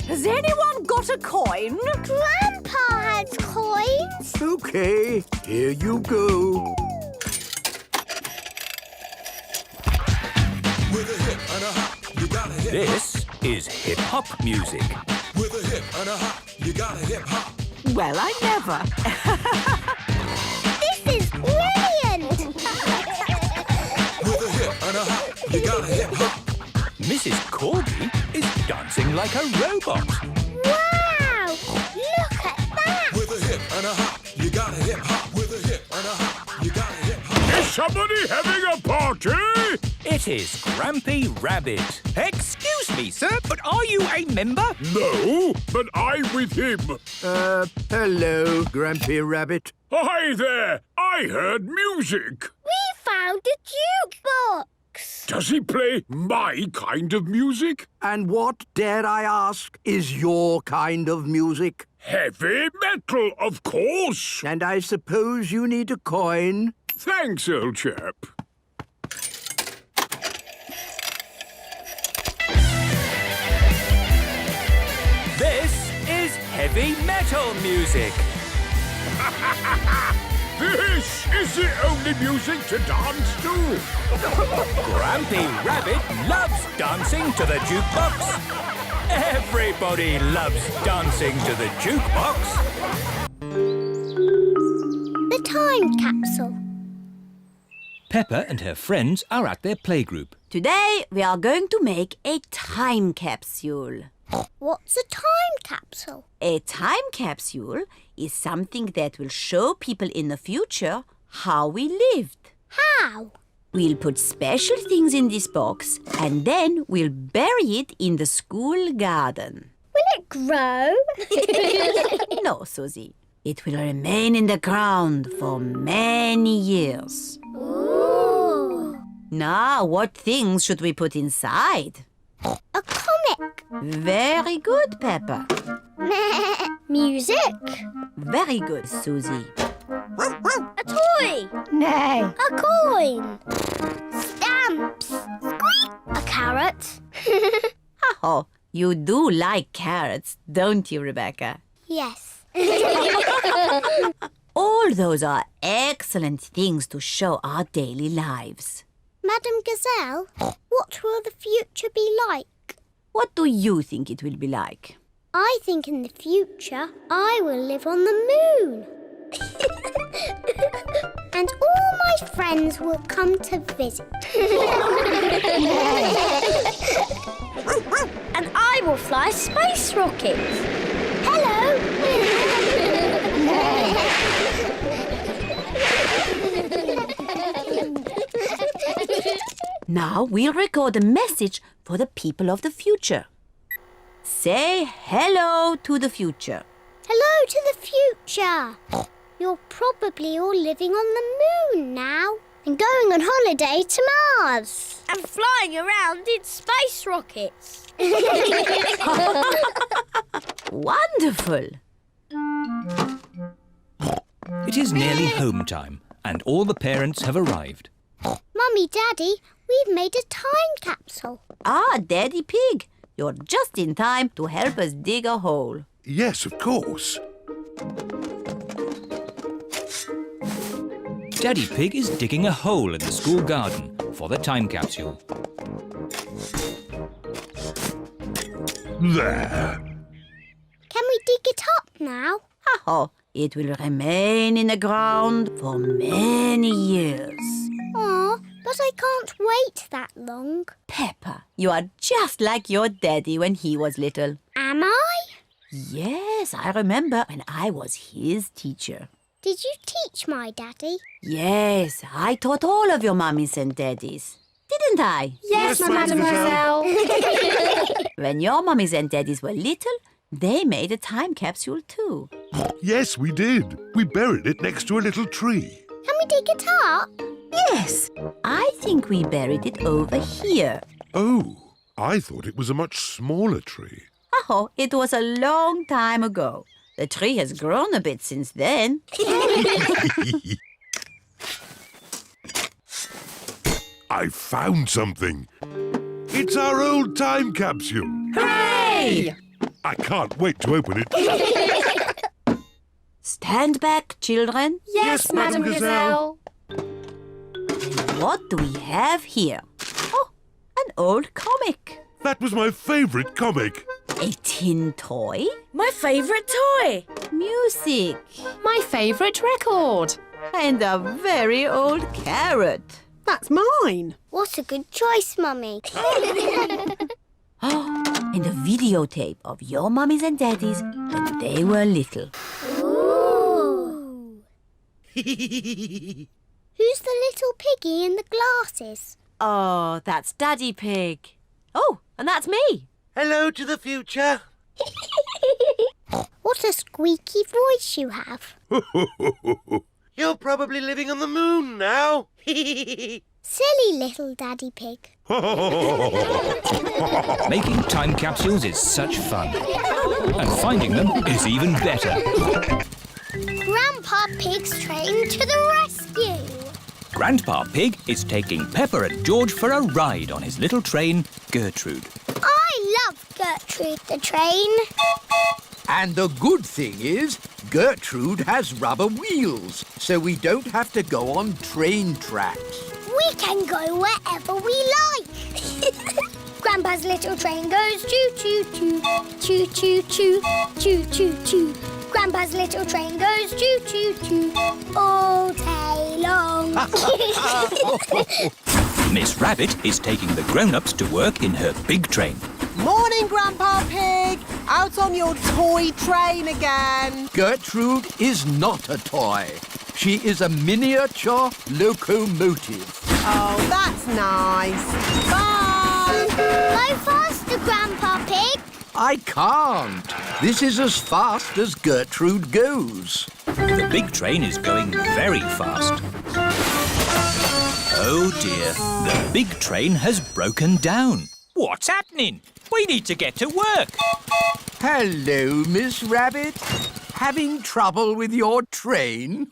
Has anyone got a coin? Grandpa has coins. OK, here you go. With a hip and a hop, you gotta hip. This is hip-hop music. With a hip and a hop, you gotta hip hop. Well, I never. This is brilliant. With a hip and a hop, you gotta hip hop. Mrs. Corgi is dancing like a robot. Wow! Look at that. With a hip and a hop, you gotta hip hop. With a hip and a hop, you gotta hip hop. Is somebody having a party? It is Grampy Rabbit. Excuse me, sir, but are you a member? No, but I'm with him. Hello, Grampy Rabbit. Hi there. I heard music. We found a jukebox. Does he play my kind of music? And what, dare I ask, is your kind of music? Heavy metal, of course. And I suppose you need a coin? Thanks, old chap. heavy metal music. This is the only music to dance to. Grampy Rabbit loves dancing to the jukebox. Everybody loves dancing to the jukebox. The time capsule. Peppa and her friends are at their playgroup. Today we are going to make a time capsule. What's a time capsule? A time capsule is something that will show people in the future how we lived. How? We'll put special things in this box and then we'll bury it in the school garden. Will it grow? No, Susie. It will remain in the ground for many years. Ooh. Now, what things should we put inside? A comic. Very good, Peppa. Music. Very good, Susie. A toy. Nay. A coin. Stamps. Squeak. A carrot. Oh, you do like carrots, don't you, Rebecca? Yes. All those are excellent things to show our daily lives. Madam Gazelle, what will the future be like? What do you think it will be like? I think in the future I will live on the moon. And all my friends will come to visit. And I will fly space rockets. Hello. Now we'll record a message for the people of the future. Say hello to the future. Hello to the future. You're probably all living on the moon now and going on holiday to Mars. And flying around in space rockets. Wonderful. It is nearly home time and all the parents have arrived. Mummy, Daddy, we've made a time capsule. Ah, Daddy Pig, you're just in time to help us dig a hole. Yes, of course. Daddy Pig is digging a hole in the school garden for the time capsule. There. Can we dig it up now? Oh, it will remain in the ground for many years. Aw, but I can't wait that long. Peppa, you are just like your daddy when he was little. Am I? Yes, I remember when I was his teacher. Did you teach my daddy? Yes, I taught all of your mummies and daddies. Didn't I? Yes, Mademoiselle. When your mummies and daddies were little, they made a time capsule too. Yes, we did. We buried it next to a little tree. Can we dig it up? Yes, I think we buried it over here. Oh, I thought it was a much smaller tree. Oh, it was a long time ago. The tree has grown a bit since then. I found something. It's our old time capsule. Hooray! I can't wait to open it. Stand back, children. Yes, Madame Gazelle. What do we have here? Oh, an old comic. That was my favourite comic. A tin toy. My favourite toy. Music. My favourite record. And a very old carrot. That's mine. What a good choice, Mummy. And a videotape of your mummies and daddies when they were little. Ooh. Who's the little piggy in the glasses? Oh, that's Daddy Pig. Oh, and that's me. Hello to the future. What a squeaky voice you have. You're probably living on the moon now. Silly little Daddy Pig. Making time capsules is such fun. And finding them is even better. Grandpa Pig's train to the rescue. Grandpa Pig is taking Peppa and George for a ride on his little train, Gertrude. I love Gertrude the train. And the good thing is, Gertrude has rubber wheels, so we don't have to go on train tracks. We can go wherever we like. Grandpa's little train goes choo-choo-choo, choo-choo-choo, choo-choo-choo. Grandpa's little train goes choo-choo-choo all day long. Miss Rabbit is taking the grown-ups to work in her big train. Morning, Grandpa Pig. Out on your toy train again. Gertrude is not a toy. She is a miniature locomotive. Oh, that's nice. Bye. Go faster, Grandpa Pig. I can't. This is as fast as Gertrude goes. The big train is going very fast. Oh dear, the big train has broken down. What's happening? We need to get to work. Hello, Miss Rabbit. Having trouble with your train?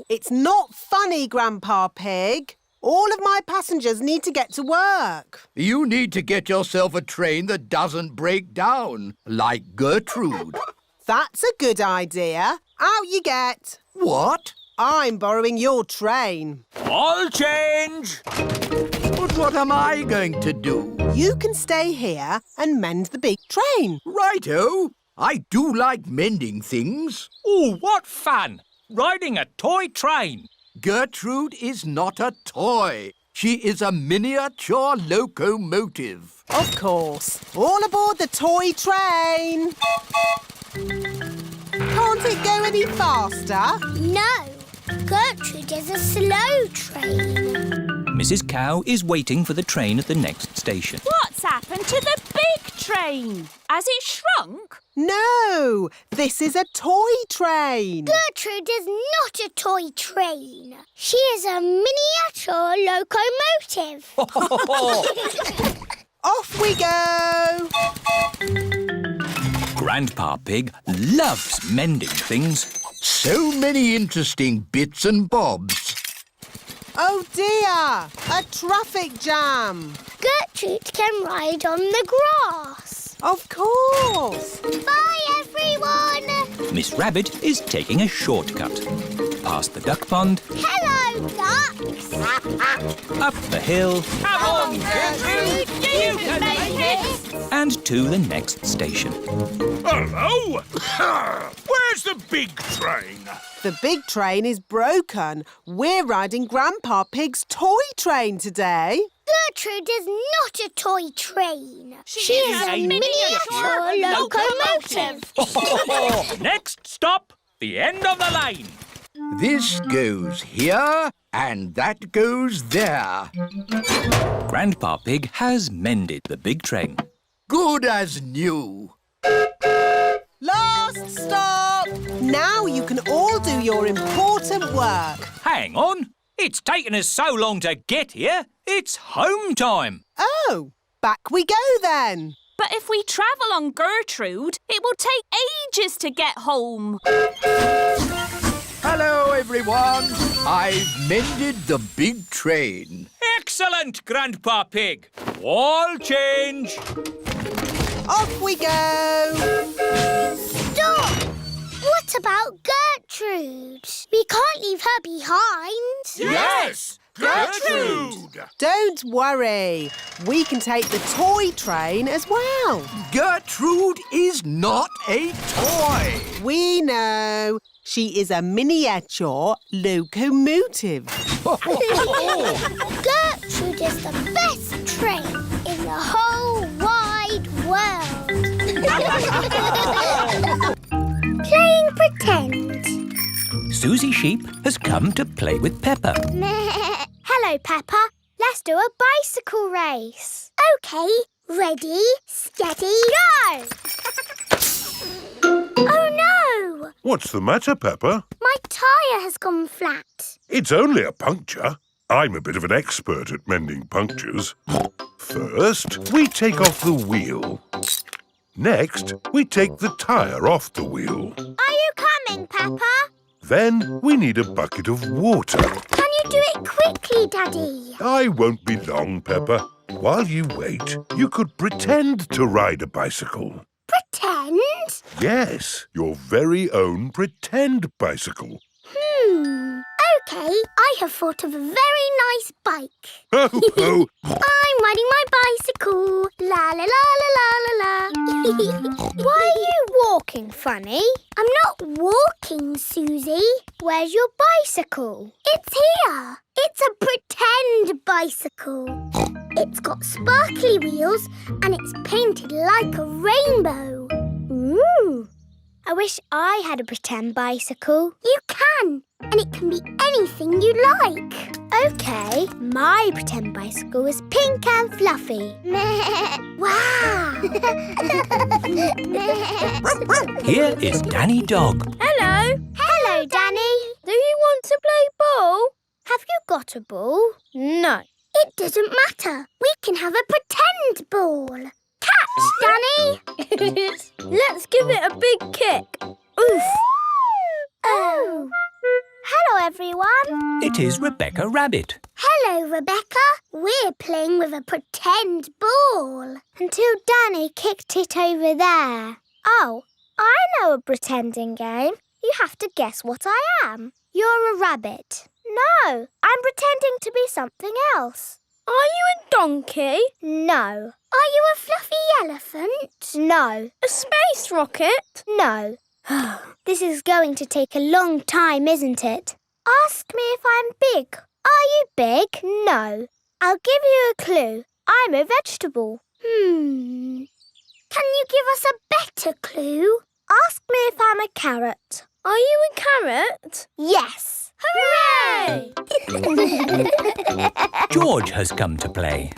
It's not funny, Grandpa Pig. All of my passengers need to get to work. You need to get yourself a train that doesn't break down, like Gertrude. That's a good idea. Out you get. What? I'm borrowing your train. I'll change. But what am I going to do? You can stay here and mend the big train. Righto. I do like mending things. Oh, what fun! Riding a toy train. Gertrude is not a toy. She is a miniature locomotive. Of course. All aboard the toy train. Can't it go any faster? No. Gertrude is a slow train. Mrs. Cow is waiting for the train at the next station. What's happened to the big train? Has it shrunk? No, this is a toy train. Gertrude is not a toy train. She is a miniature locomotive. Off we go. Grandpa Pig loves mending things. So many interesting bits and bobs. Oh dear, a traffic jam. Gertrude can ride on the grass. Of course. Bye, everyone. Miss Rabbit is taking a shortcut. Past the duck pond. Hello, ducks. Up the hill. Come on, Gertrude. You can make it. And to the next station. Hello! Where's the big train? The big train is broken. We're riding Grandpa Pig's toy train today. Gertrude is not a toy train. She is a miniature locomotive. Next stop, the end of the line. This goes here and that goes there. Grandpa Pig has mended the big train. Good as new. Last stop! Now you can all do your important work. Hang on. It's taken us so long to get here. It's home time. Oh, back we go then. But if we travel on Gertrude, it will take ages to get home. Hello, everyone. I've mended the big train. Excellent, Grandpa Pig. All change. Off we go. Stop! What about Gertrude? We can't leave her behind. Yes! Gertrude! Don't worry. We can take the toy train as well. Gertrude is not a toy. We know. She is a miniature locomotive. Gertrude is the best train in the whole wide world. Playing pretend. Susie Sheep has come to play with Peppa. Hello, Peppa. Let's do a bicycle race. OK, ready, steady, go! Oh, no! What's the matter, Peppa? My tyre has gone flat. It's only a puncture. I'm a bit of an expert at mending punctures. First, we take off the wheel. Next, we take the tyre off the wheel. Are you coming, Peppa? Then we need a bucket of water. Can you do it quickly, Daddy? I won't be long, Peppa. While you wait, you could pretend to ride a bicycle. Pretend? Yes, your very own pretend bicycle. OK, I have thought of a very nice bike. Ho, ho! I'm riding my bicycle. La la la la la la la. Why are you walking, Funny? I'm not walking, Susie. Where's your bicycle? It's here. It's a pretend bicycle. It's got sparkly wheels and it's painted like a rainbow. Ooh. I wish I had a pretend bicycle. You can, and it can be anything you like. OK, my pretend bicycle is pink and fluffy. Wow! Here is Danny Dog. Hello. Hello, Danny. Do you want to play ball? Have you got a ball? No. It doesn't matter. We can have a pretend ball. Catch, Danny! Let's give it a big kick. Oof! Oh! Hello, everyone. It is Rebecca Rabbit. Hello, Rebecca. We're playing with a pretend ball. Until Danny kicked it over there. Oh, I know a pretending game. You have to guess what I am. You're a rabbit. No, I'm pretending to be something else. Are you a donkey? No. Are you a fluffy elephant? No. A space rocket? No. This is going to take a long time, isn't it? Ask me if I'm big. Are you big? No. I'll give you a clue. I'm a vegetable. Can you give us a better clue? Ask me if I'm a carrot. Are you a carrot? Yes. Hooray! George has come to play.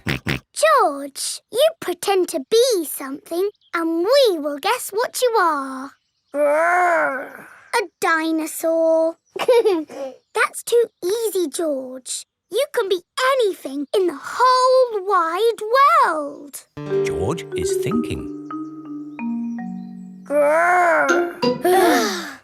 George, you pretend to be something and we will guess what you are. A dinosaur. That's too easy, George. You can be anything in the whole wide world. George is thinking.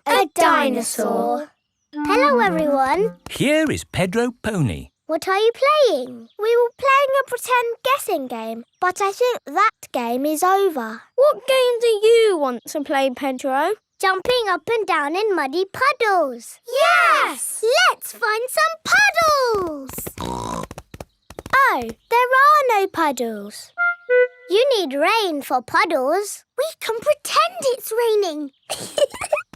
A dinosaur. Hello, everyone. Here is Pedro Pony. What are you playing? We were playing a pretend guessing game, but I think that game is over. What game do you want to play, Pedro? Jumping up and down in muddy puddles. Yes! Let's find some puddles! Oh, there are no puddles. You need rain for puddles. We can pretend it's raining.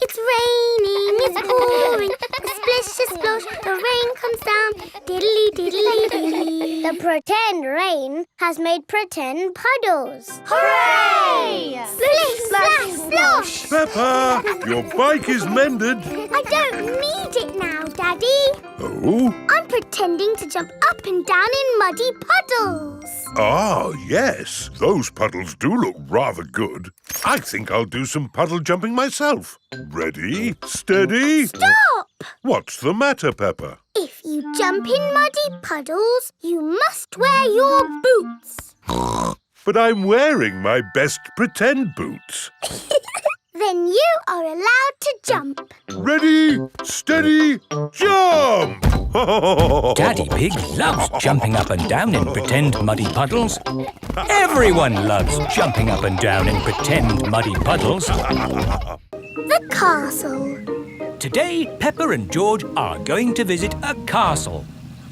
It's raining, it's pouring, splish, splosh, the rain comes down, diddly, diddly, diddly. The pretend rain has made pretend puddles. Hooray! Splish, splash, splosh! Peppa, your bike is mended. I don't need it now, Daddy. Oh? I'm pretending to jump up and down in muddy puddles. Ah, yes. Those puddles do look rather good. I think I'll do some puddle jumping myself. Ready, steady... Stop! What's the matter, Peppa? If you jump in muddy puddles, you must wear your boots. But I'm wearing my best pretend boots. Then you are allowed to jump. Ready, steady, jump! Daddy Pig loves jumping up and down in pretend muddy puddles. Everyone loves jumping up and down in pretend muddy puddles. The castle. Today, Peppa and George are going to visit a castle.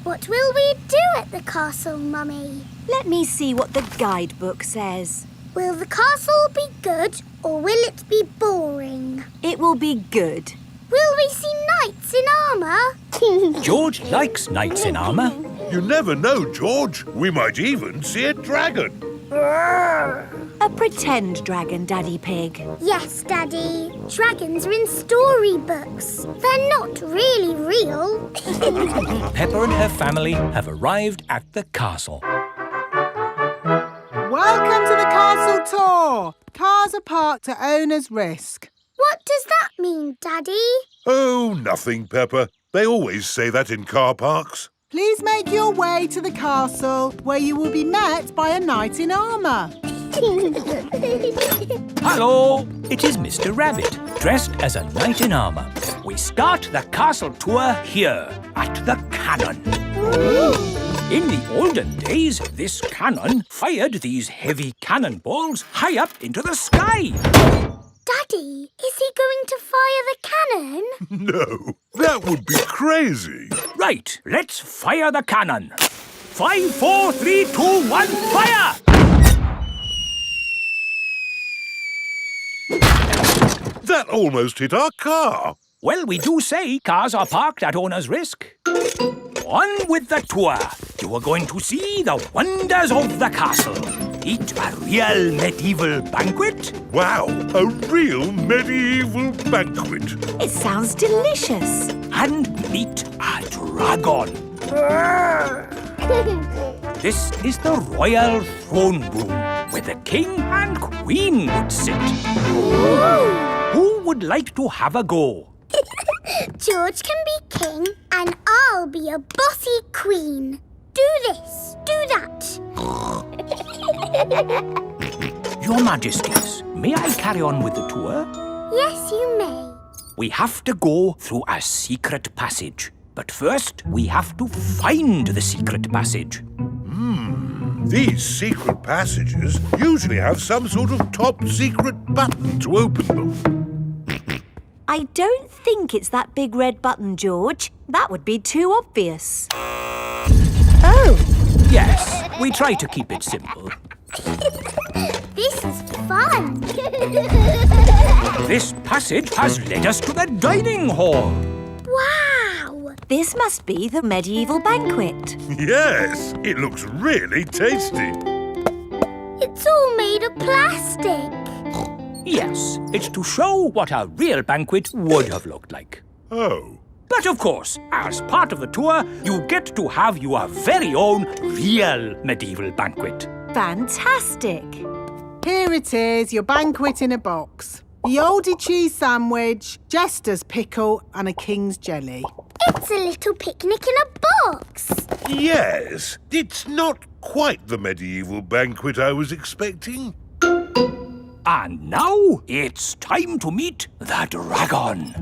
What will we do at the castle, Mummy? Let me see what the guidebook says. Will the castle be good or will it be boring? It will be good. Will we see knights in armour? George likes knights in armour. You never know, George. We might even see a dragon. A pretend dragon, Daddy Pig. Yes, Daddy. Dragons are in storybooks. They're not really real. Peppa and her family have arrived at the castle. Welcome to the castle tour. Cars are parked at owner's risk. What does that mean, Daddy? Oh, nothing, Peppa. They always say that in car parks. Please make your way to the castle, where you will be met by a knight in armour. Hello! It is Mr. Rabbit, dressed as a knight in armour. We start the castle tour here, at the cannon. In the olden days, this cannon fired these heavy cannonballs high up into the sky. Daddy, is he going to fire the cannon? No, that would be crazy. Right, let's fire the cannon. 5, 4, 3, 2, 1, fire! That almost hit our car. Well, we do say cars are parked at owner's risk. On with the tour. You are going to see the wonders of the castle. Eat a real medieval banquet. Wow, a real medieval banquet. It sounds delicious. And meet a dragon. This is the royal throne room where the king and queen would sit. Who would like to have a go? George can be king and I'll be a bossy queen. Do this, do that. Your Majesties, may I carry on with the tour? Yes, you may. We have to go through a secret passage. But first, we have to find the secret passage. These secret passages usually have some sort of top secret button to open them. I don't think it's that big red button, George. That would be too obvious. Oh! Yes, we try to keep it simple. This is fun. This passage has led us to the dining hall. Wow! This must be the medieval banquet. Yes, it looks really tasty. It's all made of plastic. Yes, it's to show what a real banquet would have looked like. Oh. But of course, as part of the tour, you get to have your very own real medieval banquet. Fantastic! Here it is, your banquet in a box. The oldie cheese sandwich, jester's pickle and a king's jelly. It's a little picnic in a box. Yes, it's not quite the medieval banquet I was expecting. And now it's time to meet the dragon.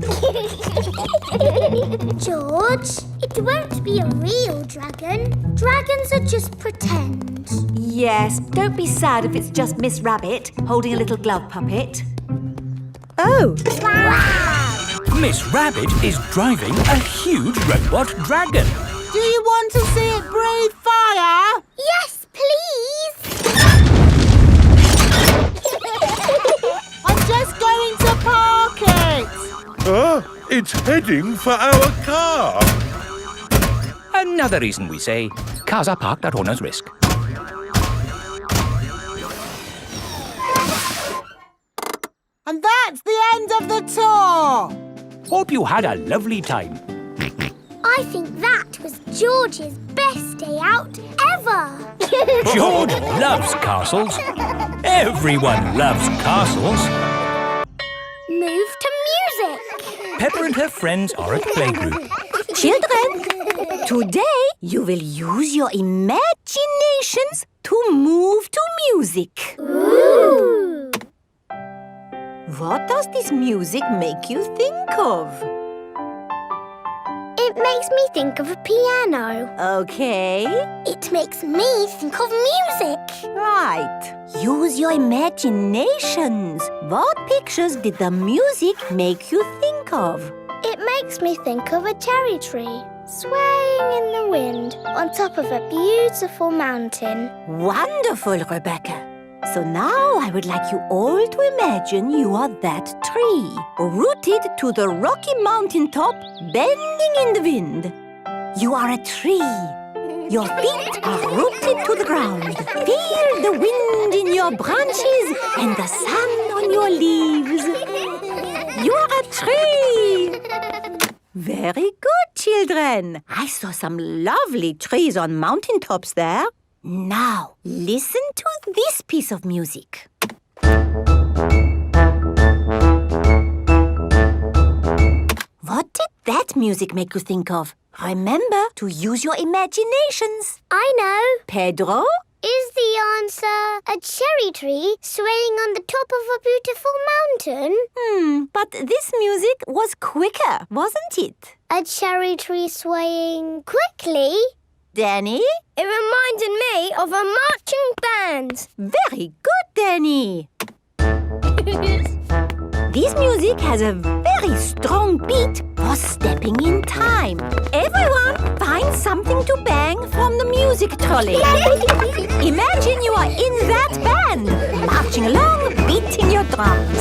George, it won't be a real dragon. Dragons are just pretend. Yes, don't be sad if it's just Miss Rabbit holding a little glove puppet. Oh! Wow! Miss Rabbit is driving a huge robot dragon. Do you want to see it breathe fire? Yes, please! I'm just going to park it! It's heading for our car. Another reason we say cars are parked at owner's risk. And that's the end of the tour! Hope you had a lovely time. I think that was George's best day out ever. George loves castles. Everyone loves castles. Move to music. Peppa and her friends are at playgroup. Children, today you will use your imaginations to move to music. Ooh. What does this music make you think of? It makes me think of a piano. Okay. It makes me think of music. Right. Use your imaginations. What pictures did the music make you think of? It makes me think of a cherry tree swaying in the wind on top of a beautiful mountain. Wonderful, Rebecca. So now I would like you all to imagine you are that tree, rooted to the rocky mountain top, bending in the wind. You are a tree. Your feet are rooted to the ground. Feel the wind in your branches and the sun on your leaves. You are a tree. Very good, children. I saw some lovely trees on mountain tops there. Now, listen to this piece of music. What did that music make you think of? Remember to use your imaginations. I know. Pedro? Is the answer a cherry tree swaying on the top of a beautiful mountain? But this music was quicker, wasn't it? A cherry tree swaying quickly? Danny? It reminded me of a marching band. Very good, Danny. This music has a very strong beat for stepping in time. Everyone, find something to bang from the music trolley. Imagine you are in that band, marching along, beating your drums.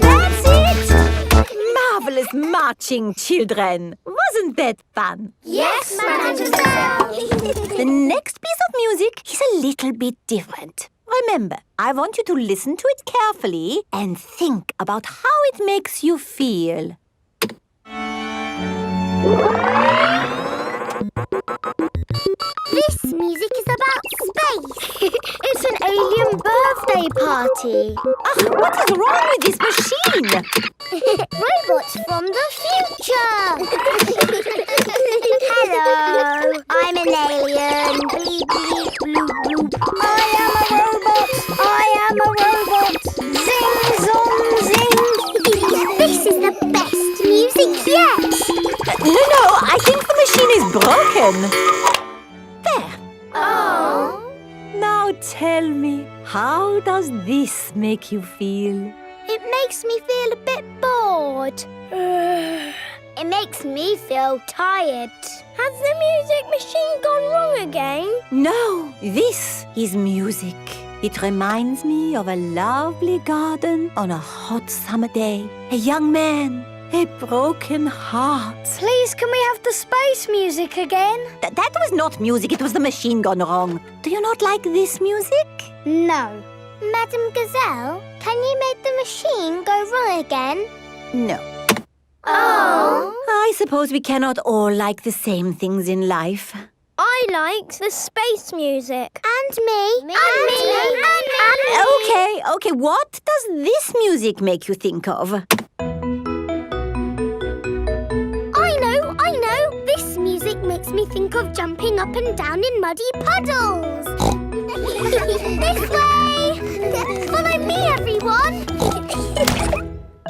That's it! Marvelous marching, children. Wasn't that fun? Yes, Madame Giselle. The next piece of music is a little bit different. Remember, I want you to listen to it carefully and think about how it makes you feel. This music is about space. It's an alien birthday party. What is wrong with this machine? Robots from the future. Hello, I'm an alien. Bleep, bleep, bloop, bloop. I am a robot. Zing, zong, zing. This is the best music yet. No, I think the machine is broken. There. Oh. Now tell me, how does this make you feel? It makes me feel a bit bored. It makes me feel tired. Has the music machine gone wrong again? No, this is music. It reminds me of a lovely garden on a hot summer day. A young man, a broken heart. Please, can we have the space music again? That was not music, it was the machine gone wrong. Do you not like this music? No. Madame Gazelle, can you make the machine go wrong again? No. Oh. I suppose we cannot all like the same things in life. I liked the space music. And me. And me. Okay, what does this music make you think of? I know. This music makes me think of jumping up and down in muddy puddles. This way. Follow me, everyone.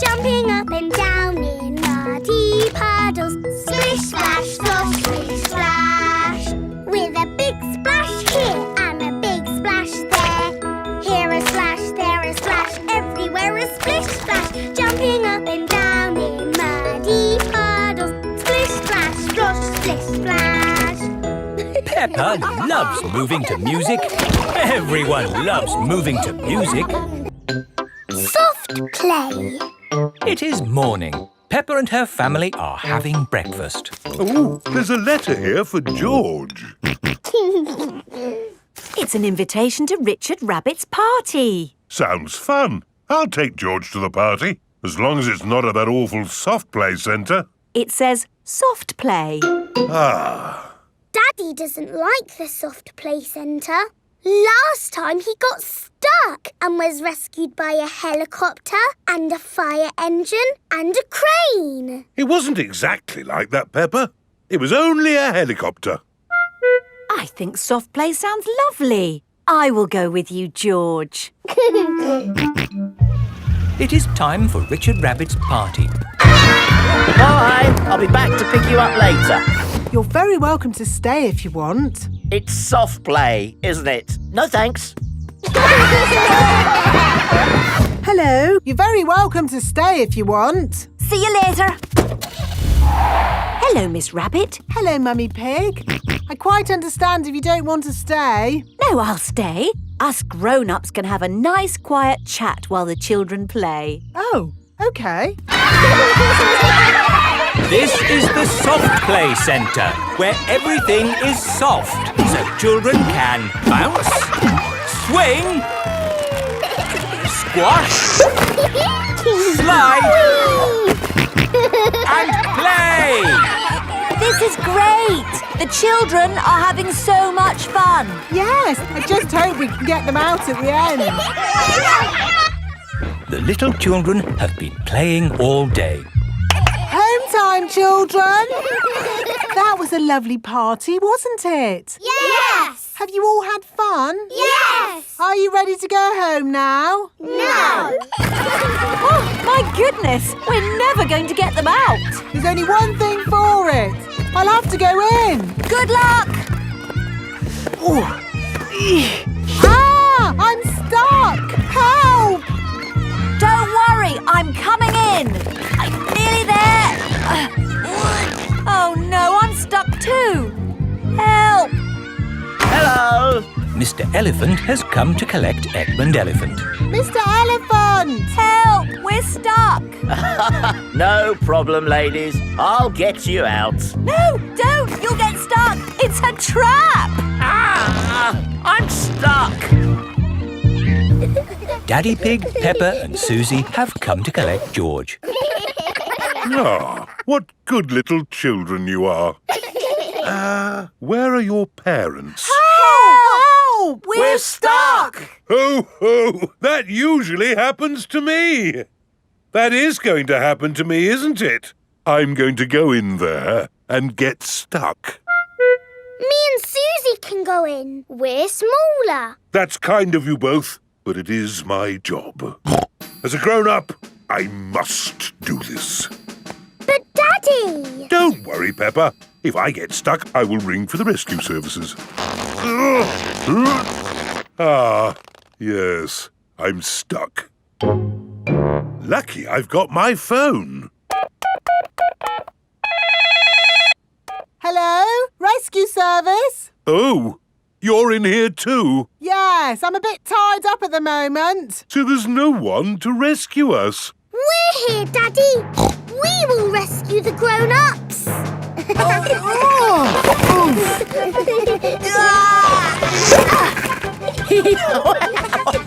Jumping up and down in muddy puddles. Splish, splash, slosh, splish, splash. With a big splash here and a big splash there. Here a splash, there a splash, everywhere a splish, splash. Jumping up and down in muddy puddles. Splish, splash, splosh, splish, splash. Peppa loves moving to music. Everyone loves moving to music. Soft play. It is morning. Peppa and her family are having breakfast. Oh, there's a letter here for George. It's an invitation to Richard Rabbit's party. Sounds fun. I'll take George to the party, as long as it's not at that awful soft play centre. It says soft play. Ah. Daddy doesn't like the soft play centre. Last time he got stuck and was rescued by a helicopter and a fire engine and a crane. It wasn't exactly like that, Peppa. It was only a helicopter. I think soft play sounds lovely. I will go with you, George. It is time for Richard Rabbit's party. Bye! I'll be back to pick you up later. You're very welcome to stay if you want. It's soft play, isn't it? No thanks. Hello. You're very welcome to stay if you want. See you later. Hello, Miss Rabbit. Hello, Mummy Pig. I quite understand if you don't want to stay. No, I'll stay. Us grown-ups can have a nice quiet chat while the children play. Oh, OK. This is the Soft Play Centre, where everything is soft, so children can bounce, swing, squash, slide, and play. This is great. The children are having so much fun. Yes, I just hope we can get them out at the end. The little children have been playing all day. Home time, children! That was a lovely party, wasn't it? Yes! Have you all had fun? Yes! Are you ready to go home now? No! Oh, my goodness! We're never going to get them out. There's only one thing for it. I'll have to go in. Good luck! Oh. Ah! I'm stuck! Help! worry, I'm coming in. I'm nearly there. Oh no, I'm stuck too. Help! Hello! Mr. Elephant has come to collect Edmund Elephant. Mr. Elephant! Help! We're stuck. No problem, ladies. I'll get you out. No, don't! You'll get stuck. It's a trap. Ah! I'm stuck. Daddy Pig, Peppa and Susie have come to collect George. Ah, what good little children you are. Where are your parents? Help! We're stuck. Ho, ho! That usually happens to me. That is going to happen to me, isn't it? I'm going to go in there and get stuck. Me and Susie can go in. We're smaller. That's kind of you both, but it is my job. As a grown-up, I must do this. But Daddy! Don't worry, Peppa. If I get stuck, I will ring for the rescue services. Ah, yes, I'm stuck. Lucky I've got my phone. Hello? Rescue service? Oh, you're in here too? Yes, I'm a bit tied up at the moment. So there's no one to rescue us. We're here, Daddy. We will rescue the grown-ups.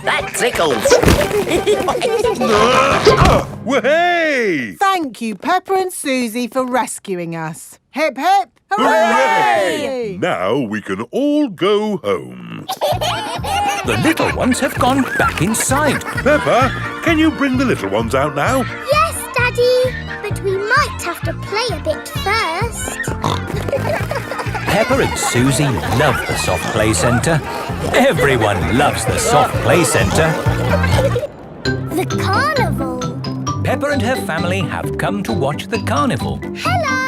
That tickles. Hey! Thank you, Peppa and Susie, for rescuing us. Hip, hip, Hooray! Now we can all go home. The little ones have gone back inside. Peppa, can you bring the little ones out now? Yes, Daddy. But we might have to play a bit first. Peppa and Susie love the soft play centre. Everyone loves the soft play centre. The carnival. Peppa and her family have come to watch the carnival. Hello.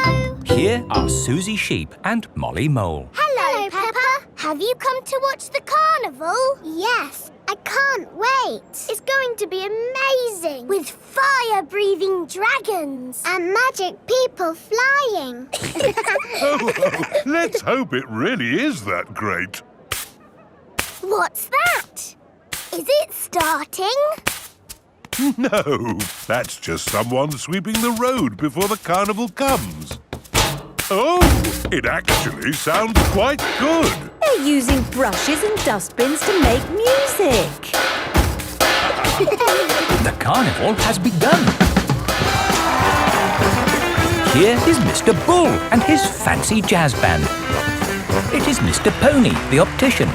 Here are Susie Sheep and Molly Mole. Hello, Peppa. Have you come to watch the carnival? Yes. I can't wait. It's going to be amazing. With fire-breathing dragons. And magic people flying. Oh, let's hope it really is that great. What's that? Is it starting? No, that's just someone sweeping the road before the carnival comes. Oh, it actually sounds quite good. They're using brushes and dustbins to make music. The carnival has begun. Here is Mr. Bull and his fancy jazz band. It is Mr. Pony, the optician.